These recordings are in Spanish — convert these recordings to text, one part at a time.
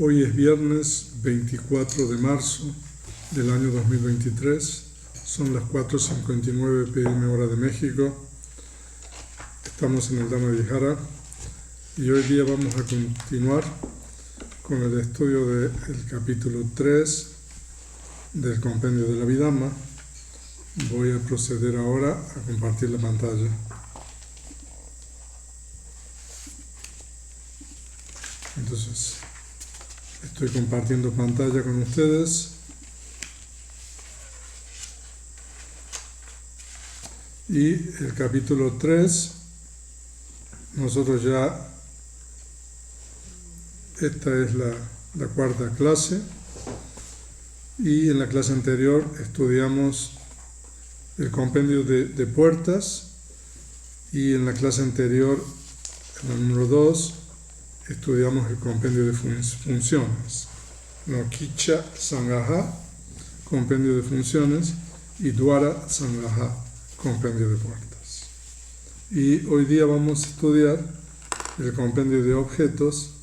Hoy es viernes 24 de marzo del año 2023. Son las 4:59 p.m. hora de México. Estamos en el Dhamma-vihara y hoy día vamos a continuar con el estudio del capítulo 3 del compendio de la Abhidhamma. Voy a proceder ahora a compartir la pantalla. Entonces, estoy compartiendo pantalla con ustedes. Y el capítulo 3, nosotros ya, esta es la cuarta clase, y en la clase anterior estudiamos el compendio de puertas, y en la clase anterior, en la número 2, estudiamos el compendio de funciones, no Kicha Sangaha, compendio de funciones, y Dwara Sangaha, compendio de puertas. Y hoy día vamos a estudiar el compendio de objetos,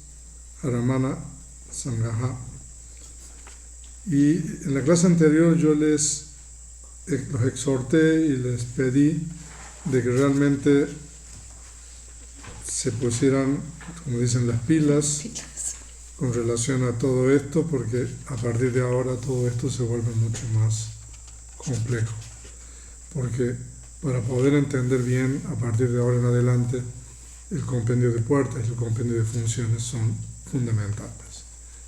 Aramana Sangaha. Y en la clase anterior yo los exhorté y les pedí de que realmente se pusieran, como dicen, las pilas con relación a todo esto, porque a partir de ahora todo esto se vuelve mucho más complejo. Porque para poder entender bien, a partir de ahora en adelante, el compendio de puertas y el compendio de funciones son fundamentales.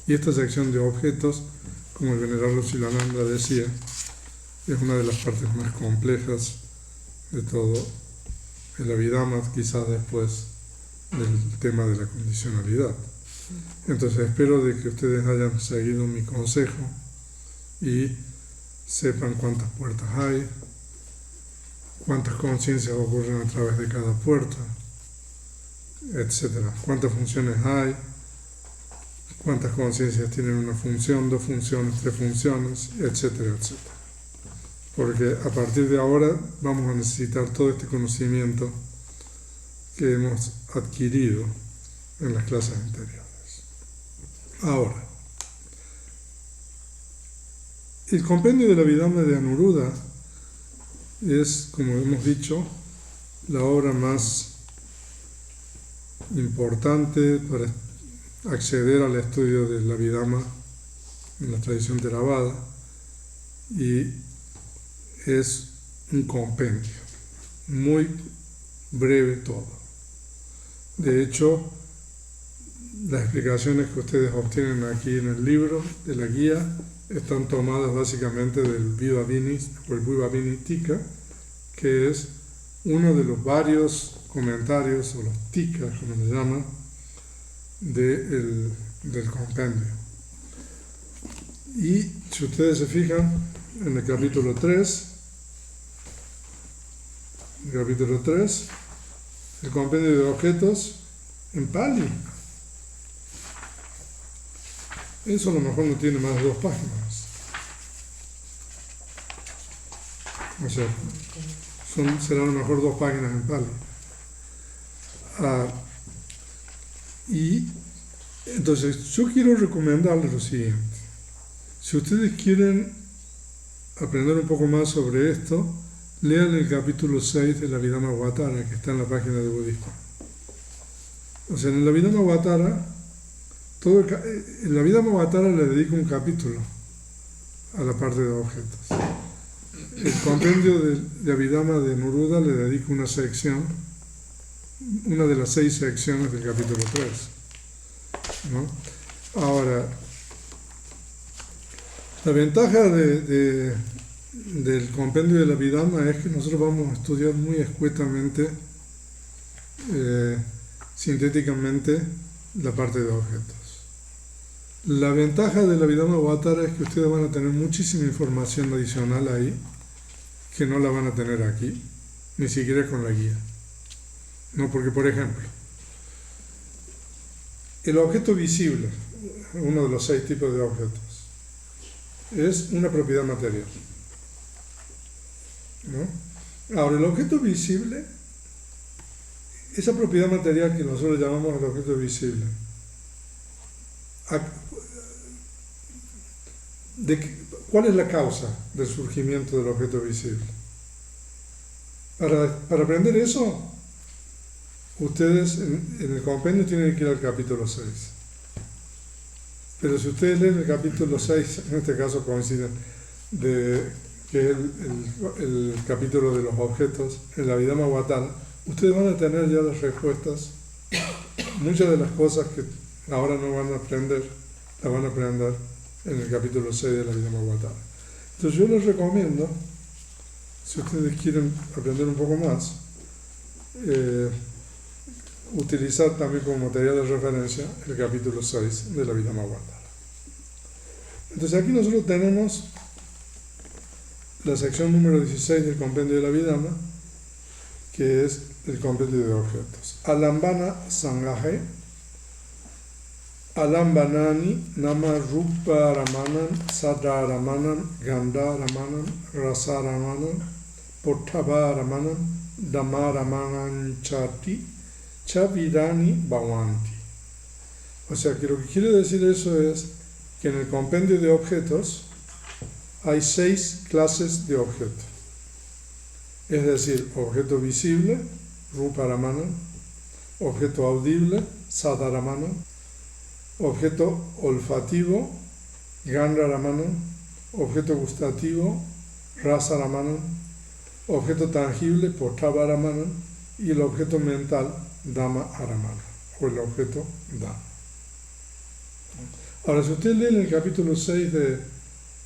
Y esta sección de objetos, como el venerable Silananda decía, es una de las partes más complejas de todo el Abhidhamma, quizás después del tema de la condicionalidad. Entonces espero de que ustedes hayan seguido mi consejo y sepan cuántas puertas hay, cuántas conciencias ocurren a través de cada puerta, etc. Cuántas funciones hay, cuántas conciencias tienen una función, dos funciones, tres funciones, etcétera, etcétera. Porque a partir de ahora vamos a necesitar todo este conocimiento que hemos adquirido en las clases anteriores. Ahora, el compendio de la Abhidhamma de Anuruddha es, como hemos dicho, la obra más importante para acceder al estudio de la Abhidhamma en la tradición Theravada, y es un compendio muy breve todo. De hecho, las explicaciones que ustedes obtienen aquí en el libro de la guía están tomadas básicamente del Vibhavinitika, que es uno de los varios comentarios, o los tikas, como se llama, del compendio. Y si ustedes se fijan en el capítulo 3, el compendio de objetos en Pali. Eso a lo mejor no tiene más de 2 páginas. O sea, serán a lo mejor 2 páginas en Pali. Y entonces yo quiero recomendarles lo siguiente. Si ustedes quieren aprender un poco más sobre esto, lean el capítulo 6 de la Abhidhamma-Avatara, que está en la página de Budista. O sea, en la Abhidhamma-Avatara, en la Abhidhamma-Avatara le dedico un capítulo a la parte de objetos. El compendio de Abhidhamma de Anuruddha le dedico una sección, una de las 6 secciones del capítulo 3. ¿No? Ahora, la ventaja del compendio de la Abhidhamma es que nosotros vamos a estudiar muy escuetamente, sintéticamente, la parte de objetos. La ventaja de la Abhidhamma-Avatara es que ustedes van a tener muchísima información adicional ahí, que no la van a tener aquí, ni siquiera con la guía. No, porque, por ejemplo, el objeto visible, uno de los 6 tipos de objetos, es una propiedad material, ¿no? Ahora, el objeto visible, esa propiedad material que nosotros llamamos el objeto visible, ¿Cuál es la causa del surgimiento del objeto visible? Para aprender eso, ustedes en el compendio tienen que ir al capítulo 6. Pero si ustedes leen el capítulo 6, en este caso coinciden, que es el capítulo de los objetos en la Abhidhamma-Vatara, ustedes van a tener ya las respuestas. Muchas de las cosas que ahora no van a aprender, las van a aprender en el capítulo 6 de la Abhidhamma-Vatara. Entonces yo les recomiendo, si ustedes quieren aprender un poco más, utilizar también como material de referencia el capítulo 6 de la Abhidhamma-Vatara. Entonces aquí nosotros tenemos la sección número 16 del compendio de la Abhidhamma, que es el compendio de objetos. Alambana sangahe, alambanani nama rupa ramanan, sada ramanan, ganda ramanan, rasa ramanan, potthabha ramanan, dhamma ramanan chati, chavirani bhavanti. O sea que lo que quiere decir eso es que en el compendio de objetos hay 6 clases de objetos. Es decir, objeto visible, rupa ramanan, objeto audible, sada ramanan, objeto olfativo, gandha ramanan, objeto gustativo, rasa ramanan, objeto tangible, potthabha ramanan, y el objeto mental, dhamma ramana, o el objeto dhamma. Ahora, si usted lee en el capítulo 6 de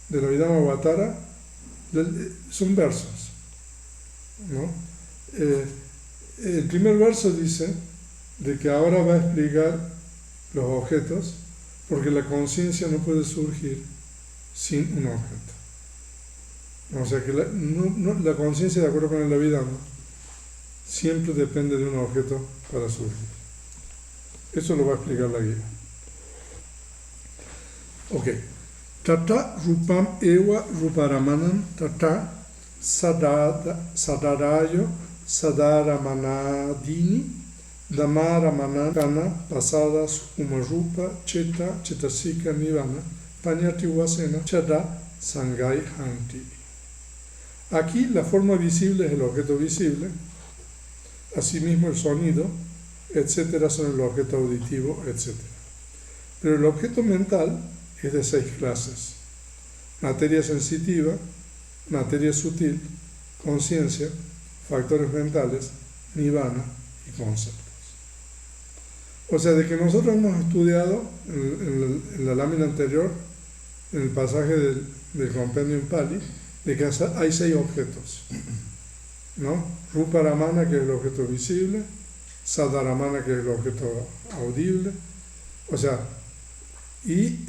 la Abhidhamma-Vatara, son versos, ¿no? El primer verso dice de que ahora va a explicar los objetos, porque la conciencia no puede surgir sin un objeto. O sea que la conciencia, de acuerdo con el Abhidhamma, siempre depende de un objeto para surgir. Eso lo va a explicar la guía. Ok. Tata rupam eva ruparamanam tata sadarayo sadaramanadini dhamaramanana pasadas umarupa cheta chetasika nivana panyati vasena chada sangai hanti. Aquí la forma visible es el objeto visible, asimismo el sonido, etcétera, son el objeto auditivo, etcétera. Pero el objeto mental es de 6 clases: materia sensitiva, materia sutil, conciencia, factores mentales, nirvana y conceptos. O sea, de que nosotros hemos estudiado en la lámina anterior, en el pasaje del compendio en Pali, de que hay 6 objetos, ¿no? Rupa Ramana, que es el objeto visible, Sadaramana, que es el objeto audible, o sea, y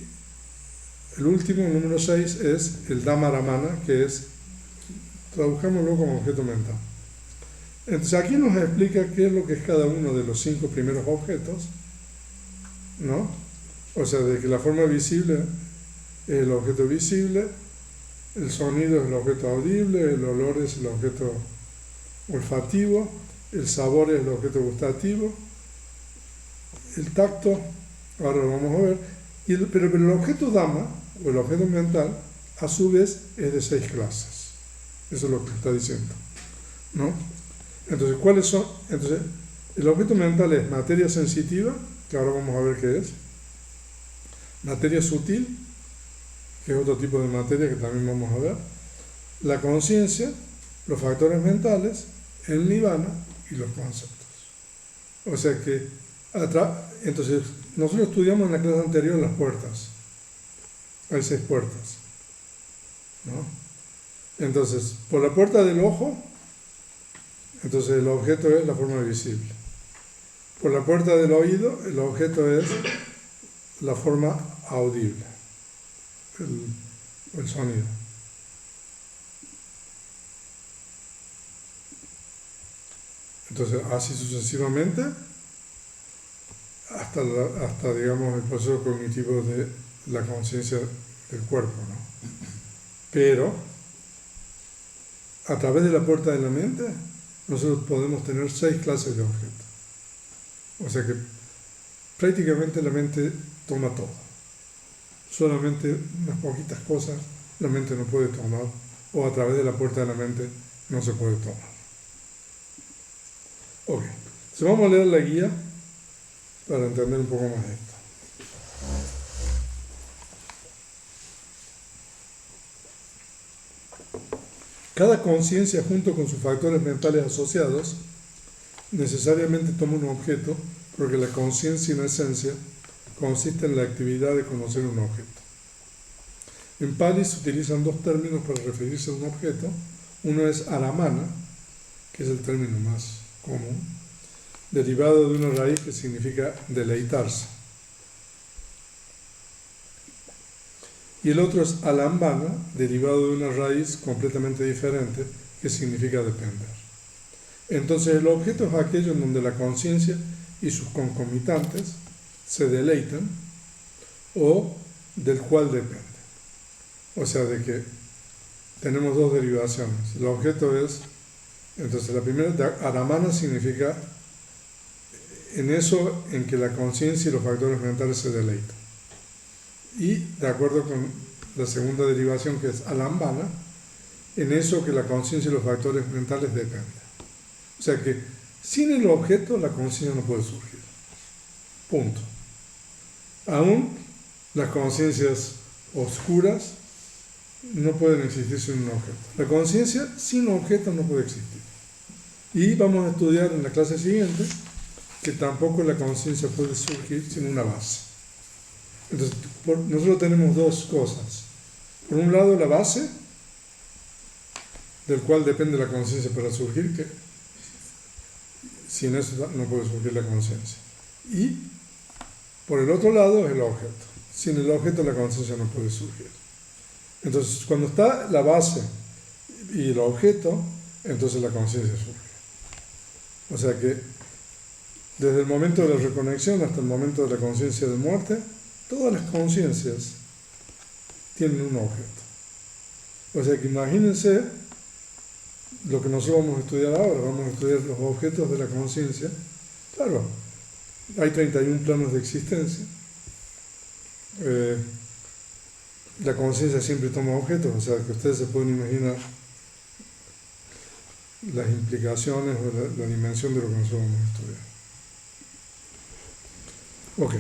el último, número 6, es el Dhamma Ramana, que es, traduzcámoslo como objeto mental. Entonces aquí nos explica qué es lo que es cada uno de los 5 primeros objetos, ¿no? O sea, de que la forma visible es el objeto visible, el sonido es el objeto audible, el olor es el objeto olfativo, el sabor es el objeto gustativo, el tacto, ahora lo vamos a ver, pero el objeto Dhamma, o el objeto mental, a su vez es de 6 clases. Eso es lo que está diciendo, ¿no? Entonces, ¿cuáles son? Entonces, el objeto mental es materia sensitiva, que ahora vamos a ver qué es, materia sutil, que es otro tipo de materia que también vamos a ver, la conciencia, los factores mentales, el nirvana y los conceptos. O sea que, entonces, nosotros estudiamos en la clase anterior las puertas. Hay 6 puertas, ¿no? Entonces, por la puerta del ojo, entonces el objeto es la forma visible. Por la puerta del oído, el objeto es la forma audible, el sonido. Entonces, así sucesivamente, hasta digamos, el proceso cognitivo de la conciencia del cuerpo, ¿no? Pero, a través de la puerta de la mente, nosotros podemos tener 6 clases de objetos. O sea que prácticamente la mente toma todo. solamente unas poquitas cosas la mente no puede tomar, o a través de la puerta de la mente no se puede tomar. Ok, entonces vamos a leer la guía para entender un poco más de esto. Cada conciencia, junto con sus factores mentales asociados, necesariamente toma un objeto, porque la conciencia en esencia consiste en la actividad de conocer un objeto. En Pali se utilizan dos términos para referirse a un objeto. Uno es aramana, que es el término más común, derivado de una raíz que significa deleitarse. Y el otro es alambana, derivado de una raíz completamente diferente, que significa depender. Entonces el objeto es aquello en donde la conciencia y sus concomitantes se deleitan o del cual depende. O sea, de que tenemos dos derivaciones. El objeto es, entonces la primera, aramana significa en eso en que la conciencia y los factores mentales se deleitan. Y de acuerdo con la segunda derivación, que es alambana, en eso que la conciencia y los factores mentales dependen. O sea que sin el objeto la conciencia no puede surgir. Punto. Aún las conciencias oscuras no pueden existir sin un objeto. La conciencia sin objeto no puede existir. Y vamos a estudiar en la clase siguiente que tampoco la conciencia puede surgir sin una base. Entonces, nosotros tenemos dos cosas. Por un lado, la base, del cual depende la conciencia para surgir, que sin eso no puede surgir la conciencia. Y por el otro lado es el objeto. Sin el objeto la conciencia no puede surgir. Entonces, cuando está la base y el objeto, entonces la conciencia surge. O sea que desde el momento de la reconexión hasta el momento de la conciencia de muerte, todas las conciencias tienen un objeto. O sea que imagínense lo que nosotros vamos a estudiar ahora. Vamos a estudiar los objetos de la conciencia. Claro, hay 31 planos de existencia. La conciencia siempre toma objetos, o sea que ustedes se pueden imaginar las implicaciones o la dimensión de lo que nosotros vamos a estudiar. Ok.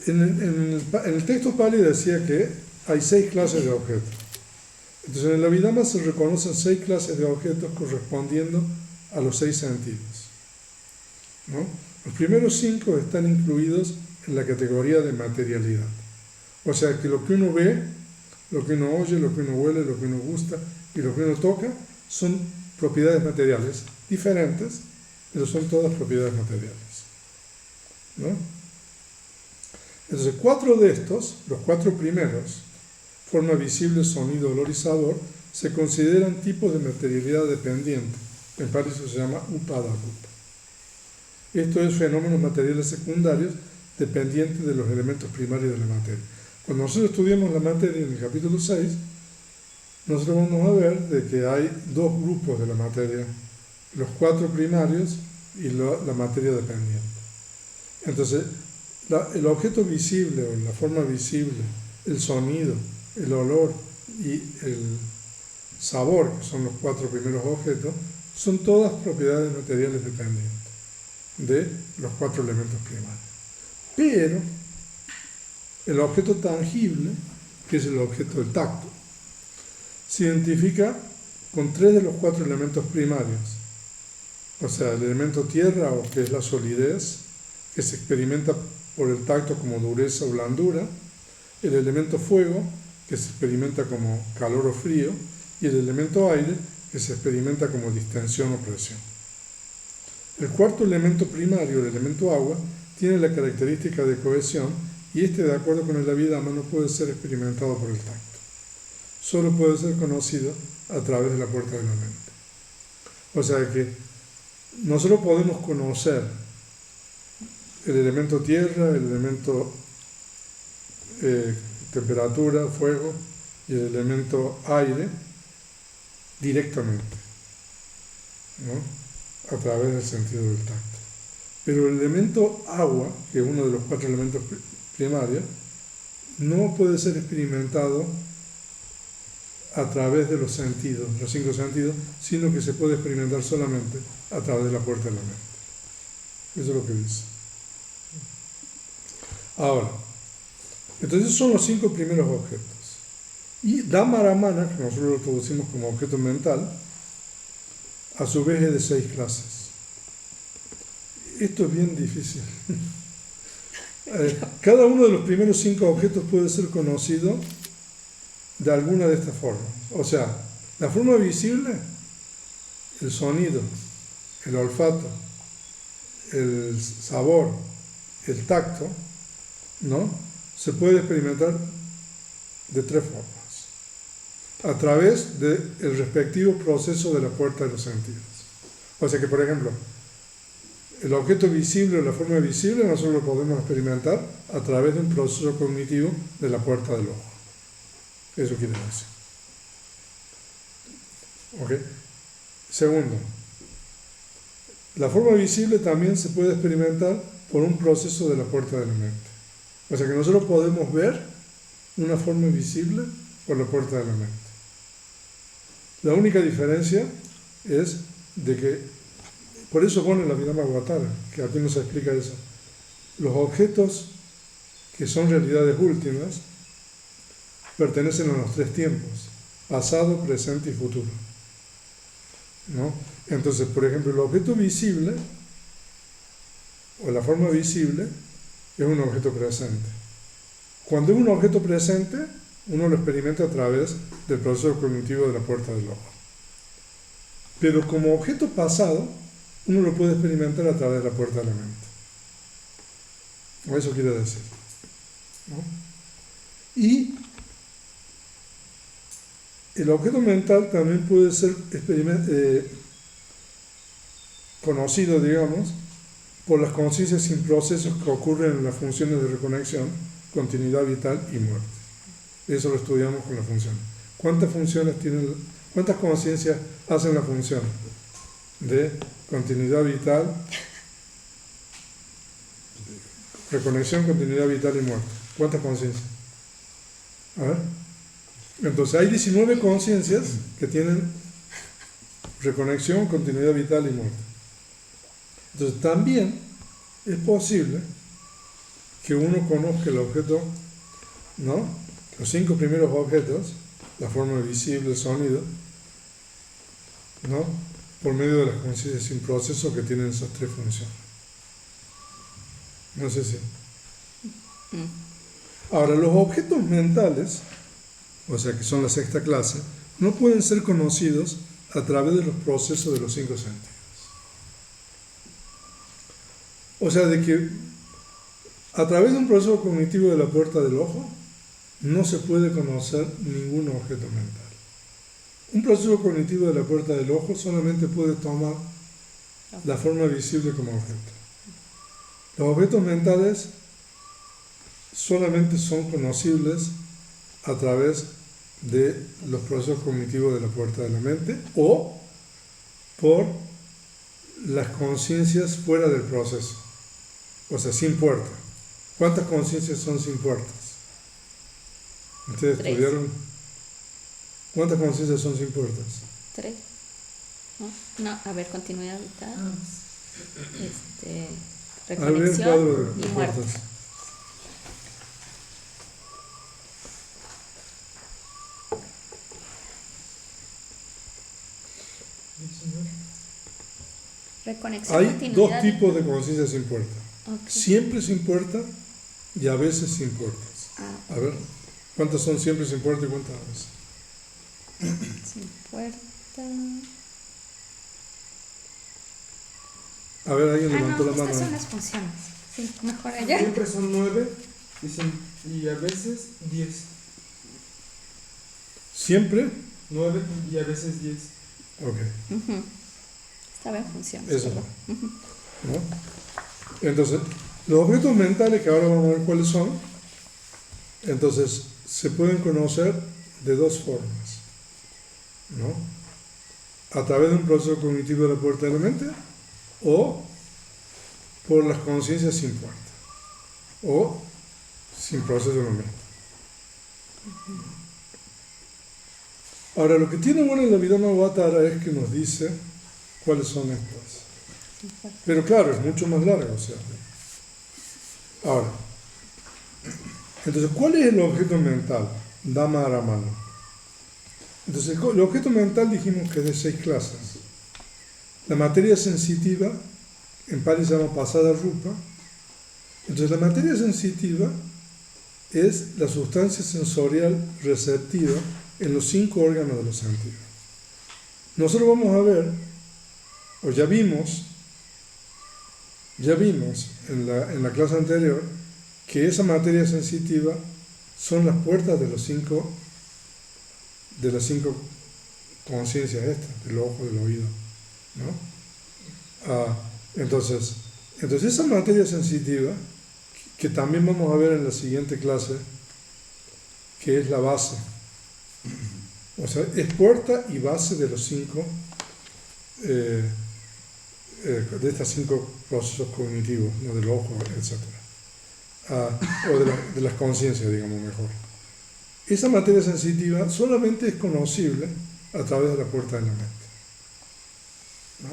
En el texto Pali decía que hay 6 clases de objetos. Entonces en el Abhidhamma se reconocen 6 clases de objetos correspondiendo a los 6 sentidos, ¿no? Los primeros 5 están incluidos en la categoría de materialidad. O sea que lo que uno ve, lo que uno oye, lo que uno huele, lo que uno gusta y lo que uno toca son propiedades materiales diferentes, pero son todas propiedades materiales, ¿no? Entonces 4 de estos, los 4 primeros, forma visible, sonido, olor y sabor, se consideran tipos de materialidad dependiente. En Pali eso se llama upada-rupa. Esto es fenómenos materiales secundarios dependientes de los elementos primarios de la materia. Cuando nosotros estudiamos la materia en el capítulo 6, nosotros vamos a ver de que hay 2 grupos de la materia, los 4 primarios y la materia dependiente. Entonces, el objeto visible o la forma visible, el sonido, el olor y el sabor, que son los 4 primeros objetos, son todas propiedades materiales dependientes de los 4 elementos primarios. Pero el objeto tangible, que es el objeto del tacto, se identifica con 3 de los 4 elementos primarios. O sea, el elemento tierra, o que es la solidez, que se experimenta por el tacto como dureza o blandura, el elemento fuego, que se experimenta como calor o frío, y el elemento aire, que se experimenta como distensión o presión. El cuarto elemento primario, el elemento agua, tiene la característica de cohesión, y de acuerdo con el Abhidhamma, no puede ser experimentado por el tacto. Solo puede ser conocido a través de la puerta de la mente. O sea que nosotros podemos conocer el elemento tierra, el elemento temperatura, fuego, y el elemento aire directamente, ¿no? A través del sentido del tacto. Pero el elemento agua, que es uno de los 4 elementos primarios, no puede ser experimentado a través de los sentidos, los 5 sentidos, sino que se puede experimentar solamente a través de la puerta de la mente. Eso es lo que dice. Ahora, entonces son los 5 primeros objetos. Y Dhammaramana, que nosotros lo traducimos como objeto mental, a su vez es de 6 clases. Esto es bien difícil. Cada uno de los primeros 5 objetos puede ser conocido de alguna de estas formas. O sea, la forma visible, el sonido, el olfato, el sabor, el tacto, ¿no? Se puede experimentar de 3 formas. A través del respectivo proceso de la puerta de los sentidos. O sea que, por ejemplo, el objeto visible o la forma visible nosotros lo podemos experimentar a través de un proceso cognitivo de la puerta del ojo. Eso quiere decir. ¿Ok? Segundo, la forma visible también se puede experimentar por un proceso de la puerta de la mente. O sea que nosotros podemos ver una forma visible por la puerta de la mente. La única diferencia es de que, por eso pone la Abhidhamma-Guattara, que aquí nos explica eso. Los objetos que son realidades últimas pertenecen a los 3 tiempos, pasado, presente y futuro, ¿no? Entonces, por ejemplo, el objeto visible, o la forma visible, es un objeto presente. Cuando es un objeto presente, uno lo experimenta a través del proceso cognitivo de la puerta del ojo. Pero como objeto pasado, uno lo puede experimentar a través de la puerta de la mente. O eso quiere decir, ¿no? Y el objeto mental también puede ser conocido, digamos, por las conciencias sin procesos que ocurren en las funciones de reconexión, continuidad vital y muerte. Eso lo estudiamos con las funciones. ¿Cuántas funciones tienen, cuántas conciencias hacen la función de continuidad vital, reconexión, continuidad vital y muerte? ¿Cuántas conciencias? A ver. Entonces hay 19 conciencias que tienen reconexión, continuidad vital y muerte. Entonces también es posible que uno conozca el objeto, ¿no? Los 5 primeros objetos, la forma visible, el sonido, ¿no? Por medio de las conciencias sin proceso que tienen esas 3 funciones. No sé si. Ahora, los objetos mentales, o sea que son la 6ª clase, no pueden ser conocidos a través de los procesos de los 5 sentidos. O sea, de que a través de un proceso cognitivo de la puerta del ojo no se puede conocer ningún objeto mental. Un proceso cognitivo de la puerta del ojo solamente puede tomar la forma visible como objeto. Los objetos mentales solamente son conocibles a través de los procesos cognitivos de la puerta de la mente o por las conciencias fuera del proceso, o sea, sin puerta. ¿Cuántas conciencias son sin puertas? ¿Ustedes 3. estudiaron? ¿Cuántas conciencias son sin puertas? 3. No, a ver, continuidad vital, reconexión y muerte. Puertas. Reconexión, Hay continuidad. 2 tipos de conciencia sin puerta. Okay. Siempre sin puerta y a veces sin puertas. A ver, ¿cuántas son siempre sin puerta y cuántas a veces? Sin puerta. A ver, alguien levantó No, la mano. estas son las funciones. Sí, mejor allá. Siempre son 9 y a veces 10. ¿Siempre? 9 y a veces 10. Ok, Está bien, funciona. eso ¿no? Entonces, los objetos mentales, que ahora vamos a ver cuáles son, entonces se pueden conocer de 2 formas, ¿no? A través de un proceso cognitivo de la puerta de la mente o por las conciencias sin puerta o sin proceso de la mente. Ahora, lo que tiene bueno el Abhidhamma es que nos dice cuáles son estas. Pero claro, es mucho más largo. O sea. Ahora, entonces, ¿cuál es el objeto mental? Dhamma Aramana. Entonces, el objeto mental dijimos que es de 6 clases. La materia sensitiva, en Pali se llama pasada rupa. Entonces, la materia sensitiva es la sustancia sensorial receptiva en los 5 órganos de los sentidos. Nosotros vamos a ver, o ya vimos en la clase anterior, que esa materia sensitiva son las puertas de las 5 conciencias estas, del ojo, del oído, ¿no? Entonces esa materia sensitiva, que también vamos a ver en la siguiente clase, que es la base. O sea, es puerta y base de los 5, de estas 5 procesos cognitivos, ¿no? Del ojo, etc. O de las conciencias, digamos mejor. Esa materia sensitiva solamente es conocible a través de la puerta de la mente, ¿no?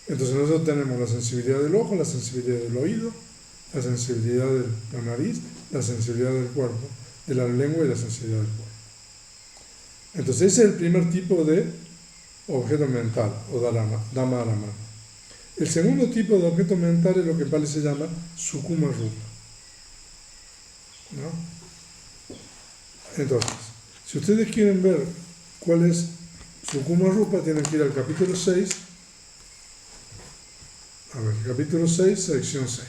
Entonces nosotros tenemos la sensibilidad del ojo, la sensibilidad del oído, la sensibilidad de la nariz, la sensibilidad del cuerpo, de la lengua y la sensibilidad del cuerpo. Entonces ese es el primer tipo de objeto mental, o Dhamma Aramana. El segundo tipo de objeto mental es lo que en Pali se llama Sukuma Rupa, ¿no? Entonces, si ustedes quieren ver cuál es Sukuma Rupa, tienen que ir al capítulo 6. A ver, capítulo 6, sección 6.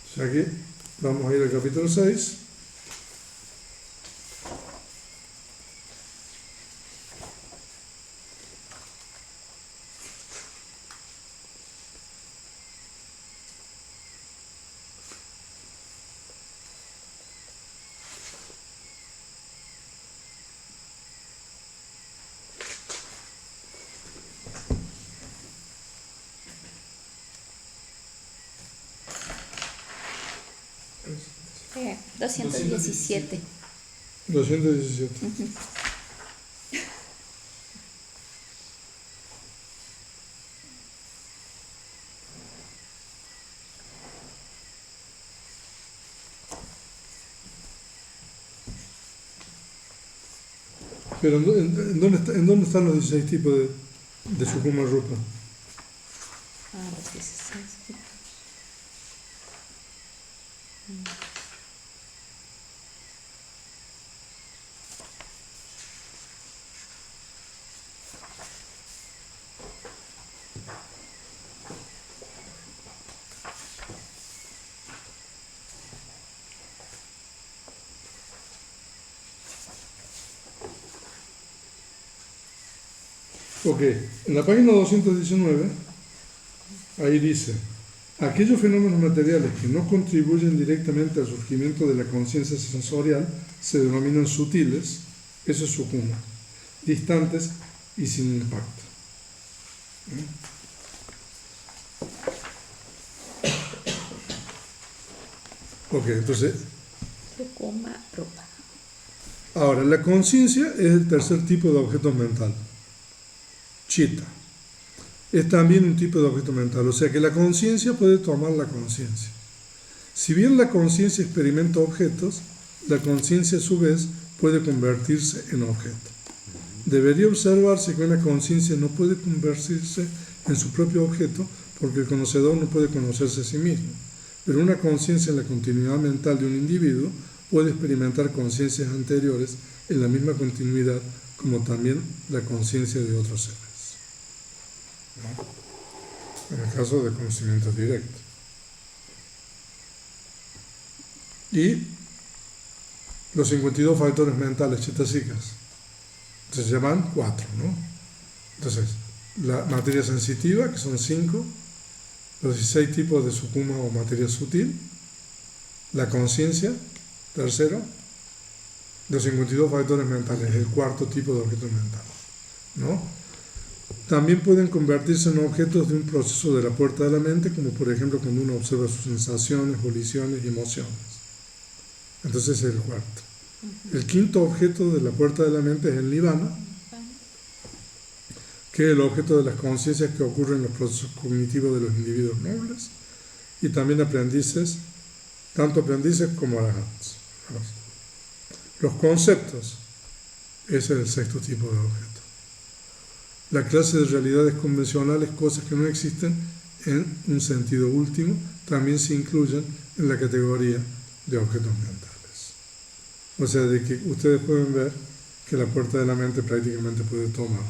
O sea, aquí vamos a ir al capítulo 6. Eh, 217. 217. Pero ¿en dónde están los 16 tipos de Sukuma Rupa? Los 16. Ok, en la página 219, ahí dice: aquellos fenómenos materiales que no contribuyen directamente al surgimiento de la conciencia sensorial se denominan sutiles, eso es sukuma, distantes y sin impacto. Ok, entonces, Sukuma Rupa. ahora la conciencia es el tercer tipo de objeto mental. Chitta. Es también un tipo de objeto mental, o sea que la conciencia puede tomar la conciencia. Si bien la conciencia experimenta objetos, la conciencia a su vez puede convertirse en objeto. Debería observarse que una conciencia no puede convertirse en su propio objeto porque el conocedor no puede conocerse a sí mismo, pero una conciencia en la continuidad mental de un individuo puede experimentar conciencias anteriores en la misma continuidad como también la conciencia de otros seres. ¿No? En el caso de conocimiento directo. Y los 52 factores mentales chetasikas se llaman 4, ¿no? Entonces, la materia sensitiva, que son 5, los 16 tipos de sukuma o materia sutil, la conciencia, tercero, los 52 factores mentales, el cuarto tipo de objeto mental, ¿no? También pueden convertirse en objetos de un proceso de la puerta de la mente, como por ejemplo cuando uno observa sus sensaciones, voliciones y emociones. Entonces es el cuarto. El quinto objeto de la puerta de la mente es el nirvana, que es el objeto de las conciencias que ocurren en los procesos cognitivos de los individuos nobles y también aprendices, tanto aprendices como arahants. Los conceptos, ese es el sexto tipo de objeto. La clase de realidades convencionales, cosas que no existen en un sentido último, también se incluyen en la categoría de objetos mentales. O sea, de que ustedes pueden ver que la puerta de la mente prácticamente puede tomar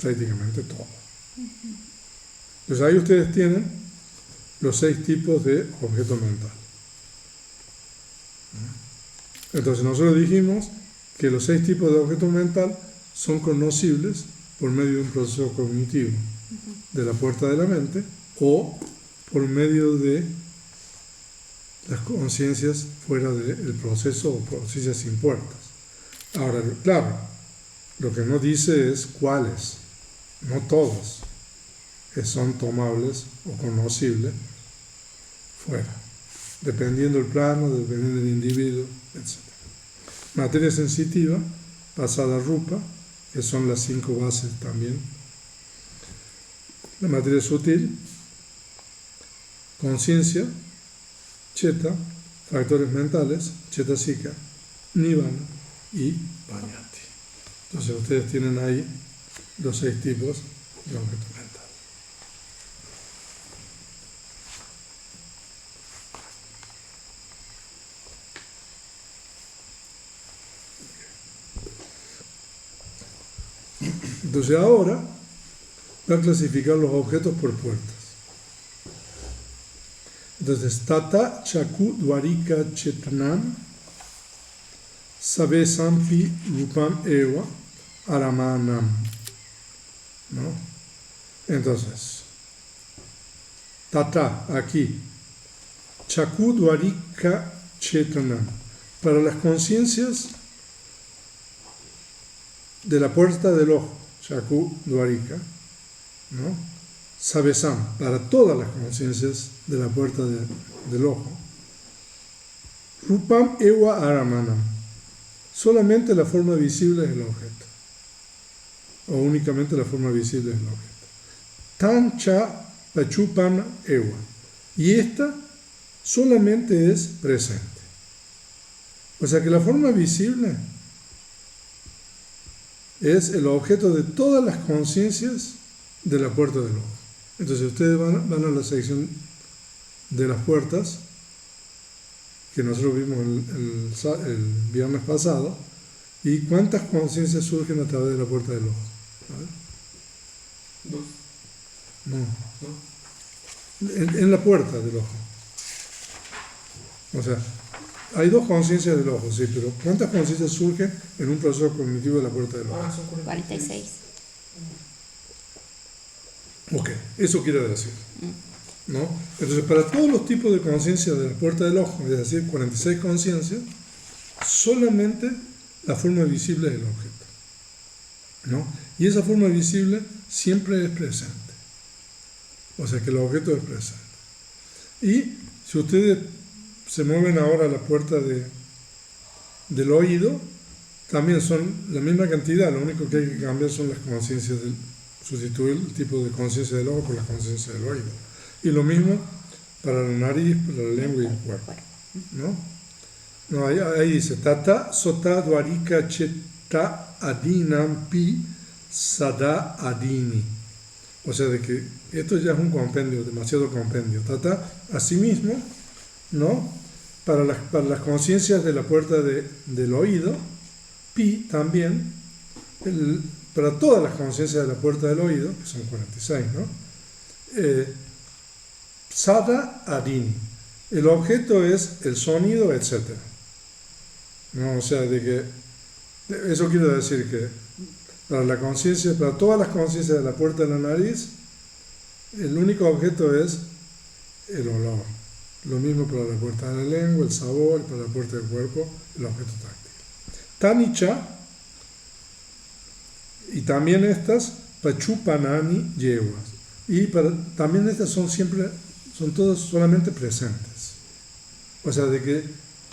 prácticamente todo. Entonces ahí ustedes tienen los 6 tipos de objeto mental. Entonces nosotros dijimos que los 6 tipos de objeto mental son conocibles por medio de un proceso cognitivo de la puerta de la mente o por medio de las conciencias fuera del proceso o conciencias sin puertas. Ahora, claro, lo que no dice es cuáles, no todos son tomables o conocibles fuera, dependiendo del plano, dependiendo del individuo, etc. Materia sensitiva, pasada rupa, que son las 5 bases también. La materia sutil, conciencia, cheta, factores mentales, chetasika, nirvana y pañati. Entonces ustedes tienen ahí los 6 tipos de objetos mentales. Entonces ahora va a clasificar los objetos por puertas. Entonces, Tata Chaku Dwarika Chetnam Sabe Sampi Rupam Eva Aramanam. ¿No? Entonces, Tata, aquí, Chaku Dwarika Chetnam, para las conciencias de la puerta del ojo, Chaku Dwarika, ¿no? Sabesam, para todas las conciencias de la puerta del ojo. Rupam Ewa Aramanam, solamente la forma visible es el objeto, o únicamente la forma visible es el objeto. Tancha Pachupan Ewa, y esta solamente es presente. O sea que la forma visible es el objeto de todas las conciencias de la puerta del ojo. Entonces ustedes van a la sección de las puertas que nosotros vimos el viernes pasado, y cuántas conciencias surgen a través de la puerta del ojo. Dos. No. En la puerta del ojo. O sea, hay 2 conciencias del ojo, sí, pero ¿cuántas conciencias surgen en un proceso cognitivo de la puerta del ojo? Son 46. Ok, eso quiere decir, ¿no? Entonces, para todos los tipos de conciencia de la puerta del ojo, es decir, 46 conciencias, solamente la forma visible es el objeto, ¿no? Y esa forma visible siempre es presente. O sea que el objeto es presente. Y si ustedes se mueven ahora a la puerta del oído, también son la misma cantidad, lo único que hay que cambiar son las conciencias sustituir el tipo de conciencia del ojo por la conciencia del oído. Y lo mismo para la nariz, para la lengua y el cuerpo. ¿No? No, ahí dice, Tata sota dwarika cheta adinam pi sada adini. O sea, de que esto ya es un compendio, demasiado compendio. Tata, asimismo, ¿no? Para las conciencias de la puerta del oído, pi también, para todas las conciencias de la puerta del oído, que son 46, ¿no? Sada adini. El objeto es el sonido, etc. ¿No? O sea, de que eso quiere decir que para todas las conciencias de la puerta de la nariz, el único objeto es el olor. Lo mismo para la puerta de la lengua, el sabor, para la puerta del cuerpo, el objeto táctil. Tanicha. Y también estas, pachupanani yeguas. Y también estas son todas solamente presentes. O sea, de que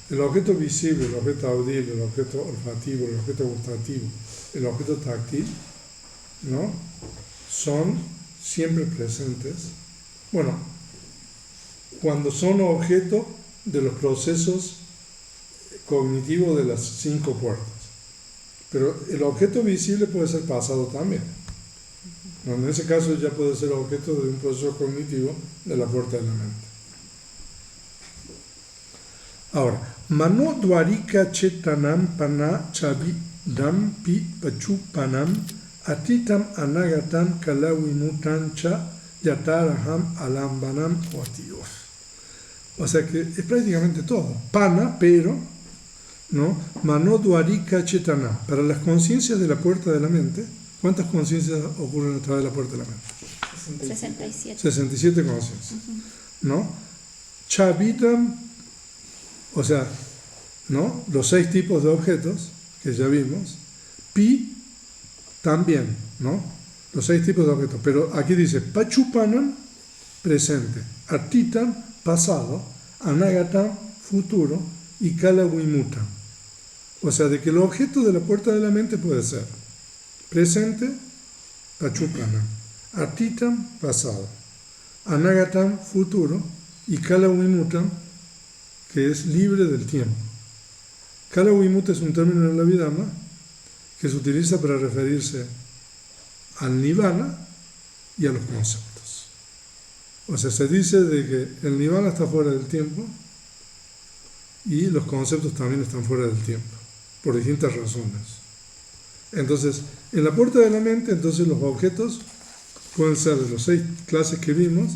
el objeto visible, el objeto audible, el objeto olfativo, el objeto gustativo, el objeto táctil, ¿no? Son siempre presentes. Bueno, cuando son objeto de los procesos cognitivos de las 5 puertas. Pero el objeto visible puede ser pasado también. En ese caso ya puede ser objeto de un proceso cognitivo de la puerta de la mente. Ahora, mano dwarika chetanam pana chavidam pi pachupanam atitam anagatam kalawimutam cha yataraham alambanam otios. O sea que es prácticamente todo. Pana, pero, ¿no? Mano dwarika chetanam. Para las conciencias de la puerta de la mente, ¿cuántas conciencias ocurren a través de la puerta de la mente? 67. 67 conciencias, ¿no? Chavidam, o sea, ¿no? Los 6 tipos de objetos que ya vimos. Pi, también, ¿no? Los 6 tipos de objetos. Pero aquí dice pachupanam, presente. Atitam, pasado. Anagatam, futuro. Y kalawimutam. O sea, de que el objeto de la puerta de la mente puede ser presente, pachupanam. Atitam, pasado. Anagatam, futuro. Y kalawimutam, que es libre del tiempo. Kalawimuta es un término en la Abhidhamma que se utiliza para referirse al nirvana y a los conceptos. O sea, se dice de que el nirvana está fuera del tiempo y los conceptos también están fuera del tiempo, por distintas razones. Entonces, en la puerta de la mente, entonces los objetos pueden ser de las 6 clases que vimos,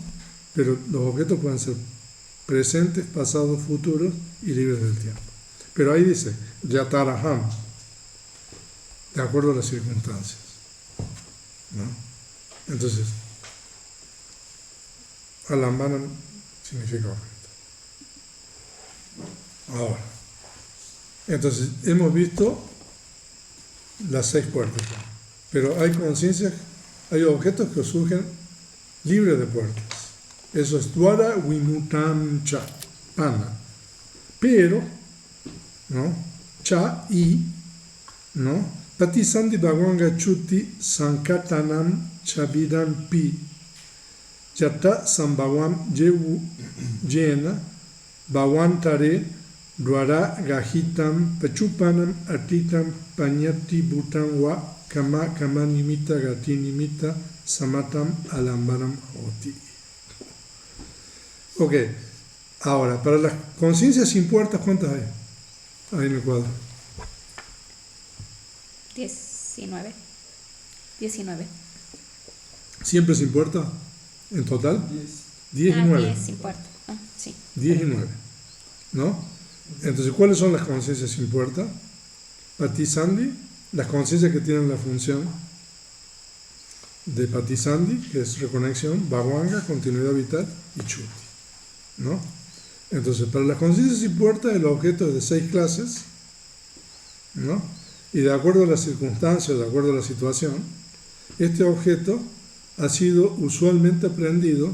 pero los objetos pueden ser presentes, pasados, futuros y libres del tiempo. Pero ahí dice, yataraham, de acuerdo a las circunstancias, ¿no? Entonces, alambanam significa objeto. Ahora, entonces, hemos visto las 6 puertas, pero hay conciencias, hay objetos que surgen libres de puertas. Eso es dwara wimutam cha, pana. Pero, ¿no? Cha y, ¿no? Patisandi bhagavan gachuti sankatanam chavidam pi. Yata sambhavam jevu jena bhavantare dwara gahitam pachupanam atitam panyati bhutam va kama kama nimita gati nimita samatam alambaram hoti. Ok, ahora, para las conciencias sin puertas, ¿cuántas hay? Ahí en el cuadro. 19. ¿Siempre sin puerta? ¿En total? 10 y 9. 10 sin puerta. Sí. 10 y 9. ¿No? Entonces, ¿cuáles son las conciencias sin puerta? Patisandi, las conciencias que tienen la función de Patisandi, que es reconexión, Bhavanga, continuidad vital, y Chuti. ¿No? Entonces, para las conciencias sin puerta, el objeto es de 6 clases, ¿no? Y de acuerdo a las circunstancias, de acuerdo a la situación, este objeto ha sido usualmente aprendido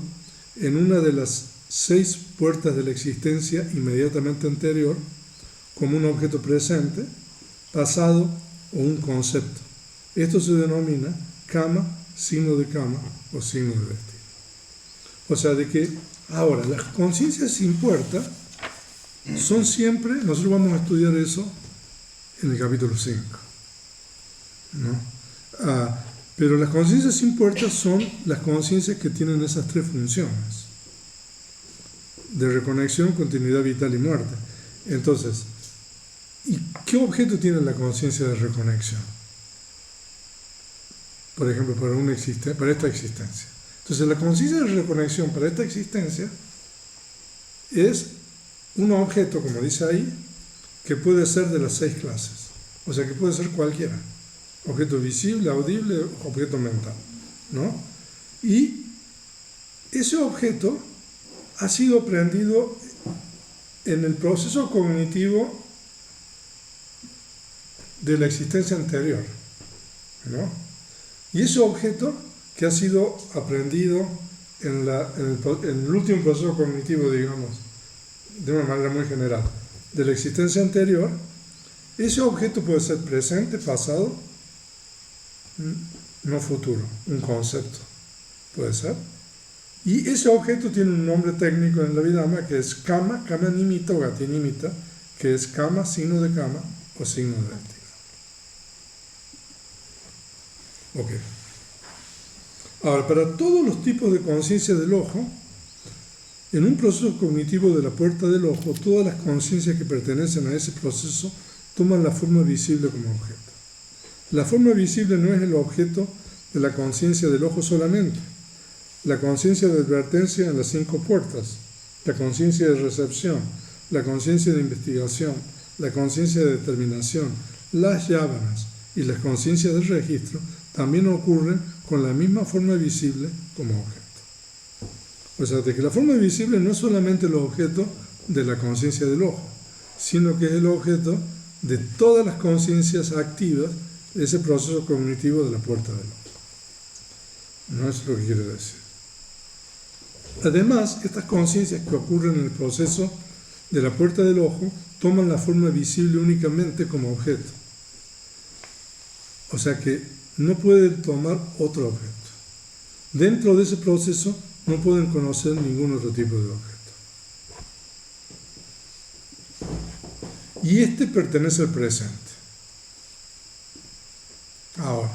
en una de las 6 puertas de la existencia inmediatamente anterior, como un objeto presente, pasado o un concepto. Esto se denomina kama, signo de kama o signo de destino. O sea, de que ahora las conciencias sin puerta son siempre, nosotros vamos a estudiar eso en el capítulo 5, ¿no? Pero las conciencias sin puertas son las conciencias que tienen esas 3 funciones de reconexión, continuidad vital y muerte. Entonces, ¿y qué objeto tiene la conciencia de reconexión? Por ejemplo, para esta existencia. Entonces, la conciencia de reconexión para esta existencia es un objeto, como dice ahí, que puede ser de las 6 clases. O sea, que puede ser cualquiera. Objeto visible, audible, objeto mental, ¿no? Y ese objeto ha sido aprendido en el proceso cognitivo de la existencia anterior, ¿no? Y ese objeto que ha sido aprendido en el último proceso cognitivo, digamos, de una manera muy general, de la existencia anterior, ese objeto puede ser presente, pasado, no futuro, un concepto, puede ser. Y ese objeto tiene un nombre técnico en la Abhidhamma que es kama, kama nimita o gati nimita, que es kama, signo de kama o signo de destino. Ok. Ahora, para todos los tipos de conciencia del ojo, en un proceso cognitivo de la puerta del ojo, todas las conciencias que pertenecen a ese proceso toman la forma visible como objeto. La forma visible no es el objeto de la conciencia del ojo solamente. La conciencia de advertencia en las 5 puertas, la conciencia de recepción, la conciencia de investigación, la conciencia de determinación, las yávanas y las conciencias de registro también ocurren con la misma forma visible como objeto. O sea, de que la forma visible no es solamente el objeto de la conciencia del ojo, sino que es el objeto de todas las conciencias activas de ese proceso cognitivo de la puerta del ojo. No es lo que quiere decir. Además, estas conciencias que ocurren en el proceso de la puerta del ojo toman la forma visible únicamente como objeto. O sea que no pueden tomar otro objeto. Dentro de ese proceso no pueden conocer ningún otro tipo de objeto. Y este pertenece al presente. Ahora,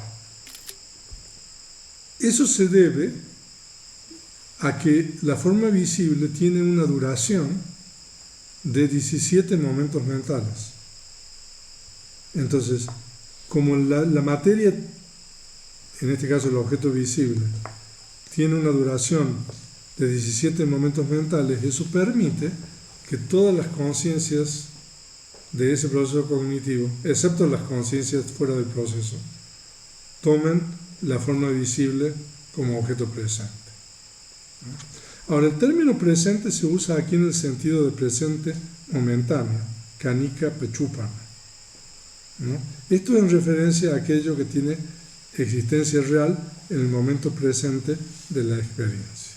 eso se debe a que la forma visible tiene una duración de 17 momentos mentales. Entonces, como la materia, en este caso el objeto visible, tiene una duración de 17 momentos mentales, eso permite que todas las conciencias de ese proceso cognitivo, excepto las conciencias fuera del proceso, tomen la forma visible como objeto presente. Ahora, el término presente se usa aquí en el sentido de presente momentáneo, kanika pechupana, ¿no? Esto es en referencia a aquello que tiene existencia real en el momento presente de la experiencia.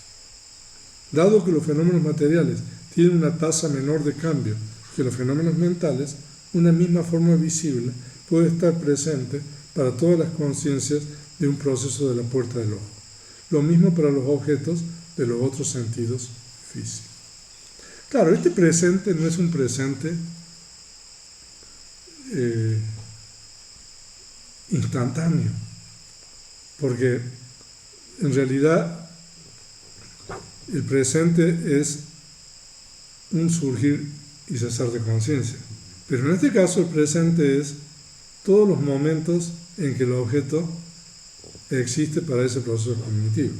Dado que los fenómenos materiales tienen una tasa menor de cambio que los fenómenos mentales, una misma forma visible puede estar presente para todas las conciencias de un proceso de la puerta del ojo. Lo mismo para los objetos de los otros sentidos físicos. Claro, este presente no es un presente instantáneo, porque en realidad el presente es un surgir y cesar de conciencia. Pero en este caso el presente es todos los momentos en que el objeto existe para ese proceso cognitivo.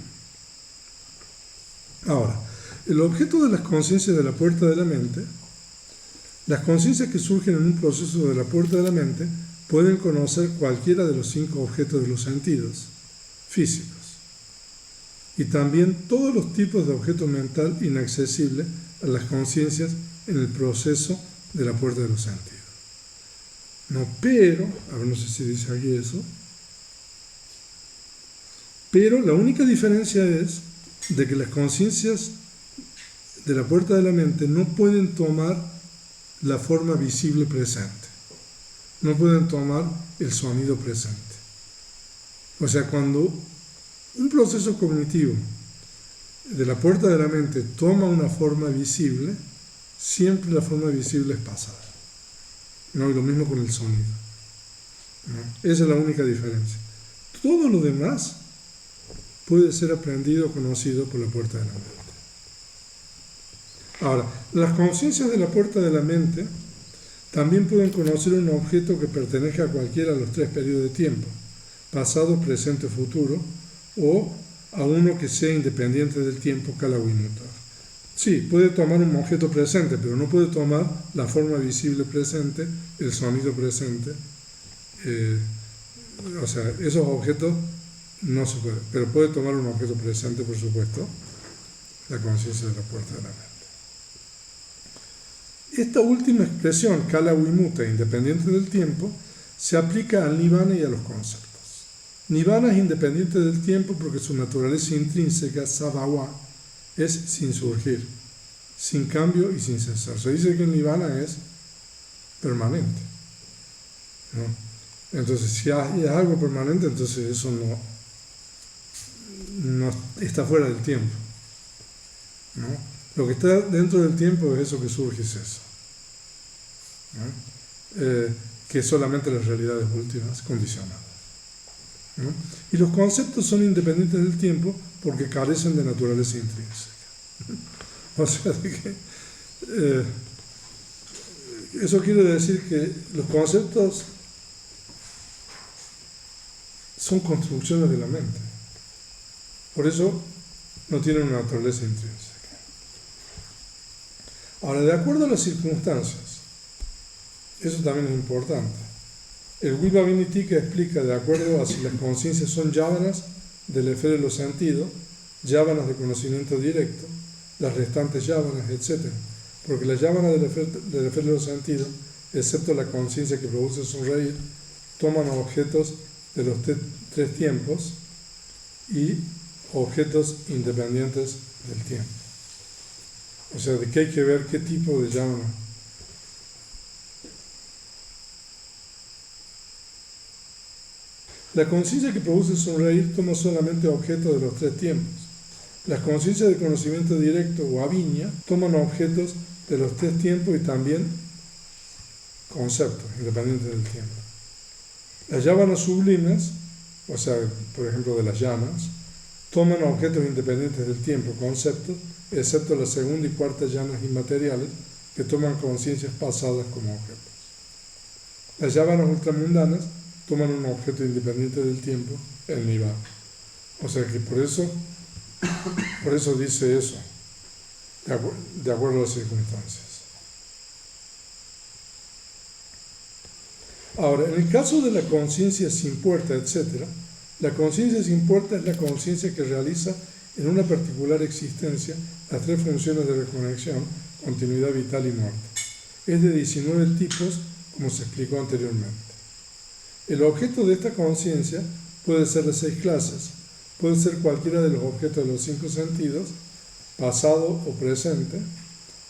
Ahora, el objeto de las conciencias de la puerta de la mente, las conciencias que surgen en un proceso de la puerta de la mente pueden conocer cualquiera de los 5 objetos de los sentidos físicos y también todos los tipos de objeto mental inaccesible a las conciencias en el proceso de la puerta de los sentidos. No, pero, a ver, no sé si dice aquí eso, pero la única diferencia es de que las conciencias de la puerta de la mente no pueden tomar la forma visible presente, no pueden tomar el sonido presente. O sea, cuando un proceso cognitivo de la puerta de la mente toma una forma visible, siempre la forma visible es pasada. No, y lo mismo con el sonido. ¿No? Esa es la única diferencia. Todo lo demás puede ser aprendido o conocido por la puerta de la mente. Ahora, las conciencias de la puerta de la mente también pueden conocer un objeto que pertenezca a cualquiera de los 3 periodos de tiempo, pasado, presente, futuro, o a uno que sea independiente del tiempo, kala vimuta. Sí, puede tomar un objeto presente, pero no puede tomar la forma visible presente, el sonido presente. O sea, esos objetos no se pueden, pero puede tomar un objeto presente, por supuesto, la conciencia de la puerta de la mente. Esta última expresión, kala vimuta, independiente del tiempo, se aplica al nirvana y a los conceptos. Nirvana es independiente del tiempo porque su naturaleza intrínseca, sabhava, es sin surgir, sin cambio y sin cesar. Se dice que el nirvana es permanente, ¿no? Entonces, si es algo permanente, entonces eso no está fuera del tiempo, ¿no? Lo que está dentro del tiempo es eso que surge, es eso, ¿no? Que es solamente las realidades últimas condicionadas, ¿no? Y los conceptos son independientes del tiempo porque carecen de naturaleza intrínseca. O sea, eso quiere decir que los conceptos son construcciones de la mente. Por eso no tienen una naturaleza intrínseca. Ahora, de acuerdo a las circunstancias, eso también es importante. El Vibhavinitika explica de acuerdo a si las conciencias son yávanas del esfera de los sentidos, yávanas de conocimiento directo, las restantes yávanas, etc. Porque las yávanas del esfera de los sentidos, excepto la conciencia que produce sonreír, toman objetos de los tres tiempos y objetos independientes del tiempo. O sea, de que hay que ver qué tipo de yávana. La conciencia que produce sonreír toma solamente objetos de los tres tiempos. Las conciencias de conocimiento directo o aviña toman objetos de los tres tiempos y también conceptos independientes del tiempo. Las yávanas sublimes, o sea, por ejemplo de las llanas, toman objetos independientes del tiempo, conceptos, excepto las segunda y cuarta llanas inmateriales, que toman conciencias pasadas como objetos. Las yávanas ultramundanas toman un objeto independiente del tiempo, el nirvana. O sea que por eso dice eso, de acuerdo a las circunstancias. Ahora, en el caso de la conciencia sin puerta, etc., la conciencia sin puerta es la conciencia que realiza en una particular existencia las tres funciones de reconexión, continuidad vital y muerte. Es de 19 tipos, como se explicó anteriormente. El objeto de esta conciencia puede ser de 6 clases. Puede ser cualquiera de los objetos de los 5 sentidos, pasado o presente,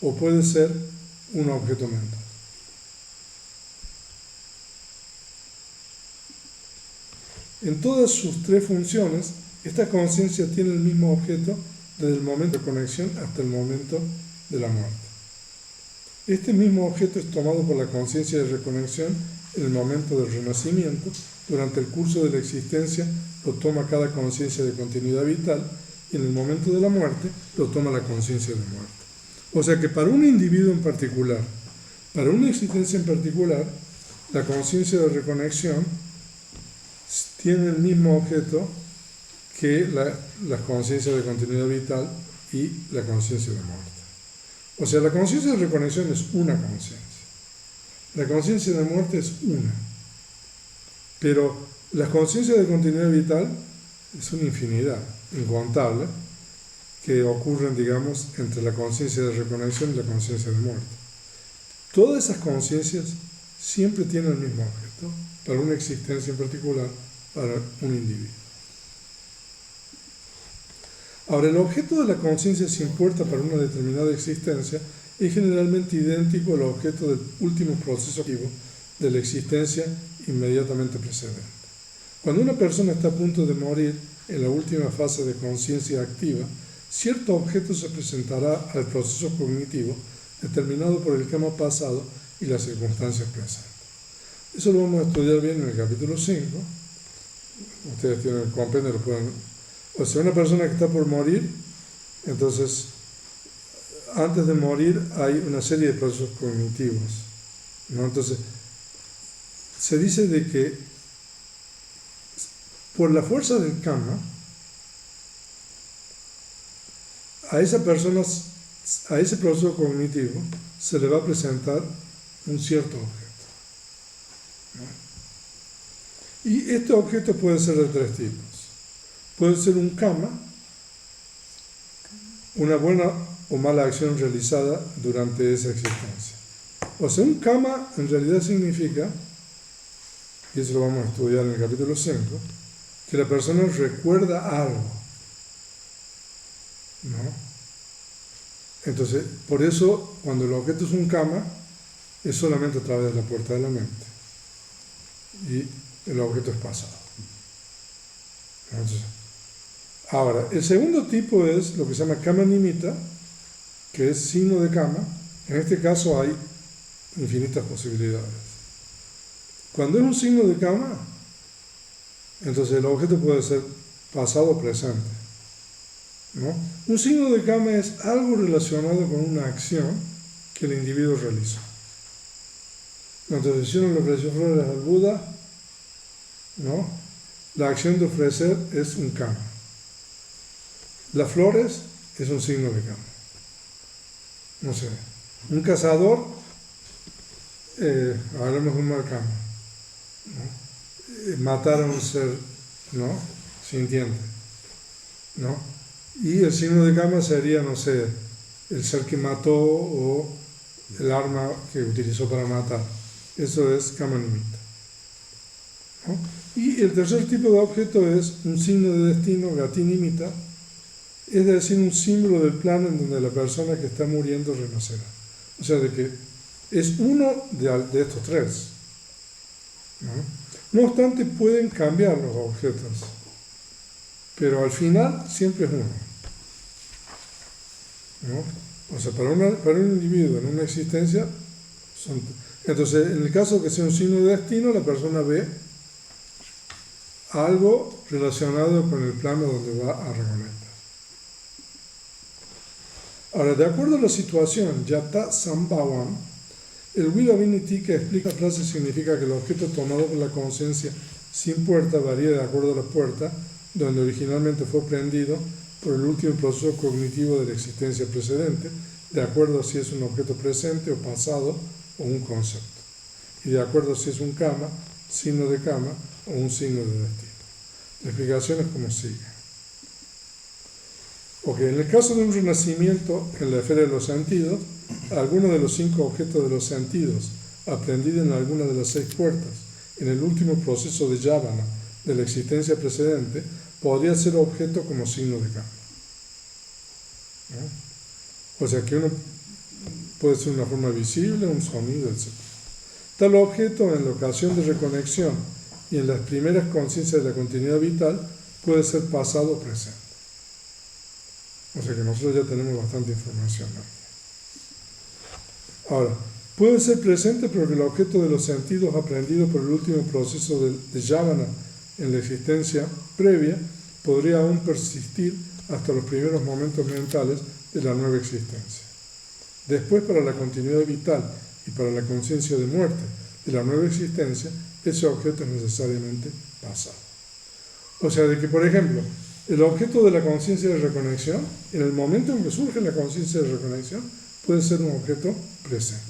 o puede ser un objeto mental. En todas sus tres funciones, esta conciencia tiene el mismo objeto desde el momento de conexión hasta el momento de la muerte. Este mismo objeto es tomado por la conciencia de reconexión en el momento del renacimiento. Durante el curso de la existencia lo toma cada conciencia de continuidad vital y en el momento de la muerte lo toma la conciencia de muerte. O sea que para un individuo en particular, para una existencia en particular, la conciencia de reconexión tiene el mismo objeto que la conciencia de continuidad vital y la conciencia de muerte. O sea, la conciencia de reconexión es una conciencia. La conciencia de muerte es una. Pero la conciencia de continuidad vital es una infinidad, incontable, que ocurren, digamos, entre la conciencia de reconexión y la conciencia de muerte. Todas esas conciencias siempre tienen el mismo objeto, para una existencia en particular, para un individuo. Ahora, el objeto de la conciencia sin puerta para una determinada existencia es generalmente idéntico al objeto del último proceso activo de la existencia inmediatamente precedente. Cuando una persona está a punto de morir en la última fase de conciencia activa, cierto objeto se presentará al proceso cognitivo determinado por el karma pasado y las circunstancias presentes. Eso lo vamos a estudiar bien en el capítulo 5. Ustedes tienen el compendio, lo pueden... O sea, una persona que está por morir, entonces, antes de morir hay una serie de procesos cognitivos, ¿no? Entonces, se dice de que por la fuerza del karma, a esa persona, a ese proceso cognitivo, se le va a presentar un cierto objeto, ¿no? Y este objeto puede ser de 3 tipos. Puede ser un karma, una buena o mala acción realizada durante esa existencia. O sea, un karma en realidad significa, y eso lo vamos a estudiar en el capítulo 5, que la persona recuerda algo, ¿no? Entonces, por eso, cuando el objeto es un kama, es solamente a través de la puerta de la mente. Y el objeto es pasado. Entonces, ahora, el segundo tipo es lo que se llama kama nimitta, que es signo de kama. En este caso hay infinitas posibilidades. Cuando es un signo de kama, entonces el objeto puede ser pasado o presente, ¿no? Un signo de kama es algo relacionado con una acción que el individuo realiza. Entonces, si uno le ofreció flores al Buda, ¿no? La acción de ofrecer es un kama. Las flores es un signo de kama. No sé, un cazador, hablamos de un mal kama, ¿no? Matar a un ser, ¿no? Sintiente, ¿no? Y el signo de kama sería, no sé, el ser que mató o el arma que utilizó para matar. Eso es kama nimitta, ¿no? Y el tercer tipo de objeto es un signo de destino, gati nimitta, es decir, un símbolo del plano en donde la persona que está muriendo renacerá. O sea, de que es uno de estos tres, ¿no? No obstante, pueden cambiar los objetos, pero al final siempre es uno, ¿no? O sea, para un individuo en una existencia, entonces, en el caso que sea un signo de destino, la persona ve algo relacionado con el plano donde va a reconectar. Ahora, de acuerdo a la situación, yata sambhavam, el Vilaviniti que explica la frase significa que el objeto tomado por la conciencia sin puerta varía de acuerdo a la puerta, donde originalmente fue prendido por el último proceso cognitivo de la existencia precedente, de acuerdo a si es un objeto presente o pasado o un concepto, y de acuerdo a si es un kama, signo de kama o un signo de destino. La explicación es como sigue. Okay, en el caso de un renacimiento en la esfera de los sentidos, alguno de los 5 objetos de los sentidos, aprendido en alguna de las 6 puertas, en el último proceso de yavana de la existencia precedente, podría ser objeto como signo de kama, ¿no? O sea que uno puede ser una forma visible, un sonido, etc. Tal objeto en la ocasión de reconexión y en las primeras conciencias de la continuidad vital puede ser pasado o presente. O sea que nosotros ya tenemos bastante información aquí. Ahora, puede ser presente porque el objeto de los sentidos aprendido por el último proceso de yavana en la existencia previa podría aún persistir hasta los primeros momentos mentales de la nueva existencia. Después, para la continuidad vital y para la conciencia de muerte de la nueva existencia, ese objeto es necesariamente pasado. O sea, de que, por ejemplo, el objeto de la conciencia de reconexión, en el momento en que surge la conciencia de reconexión, puede ser un objeto presente.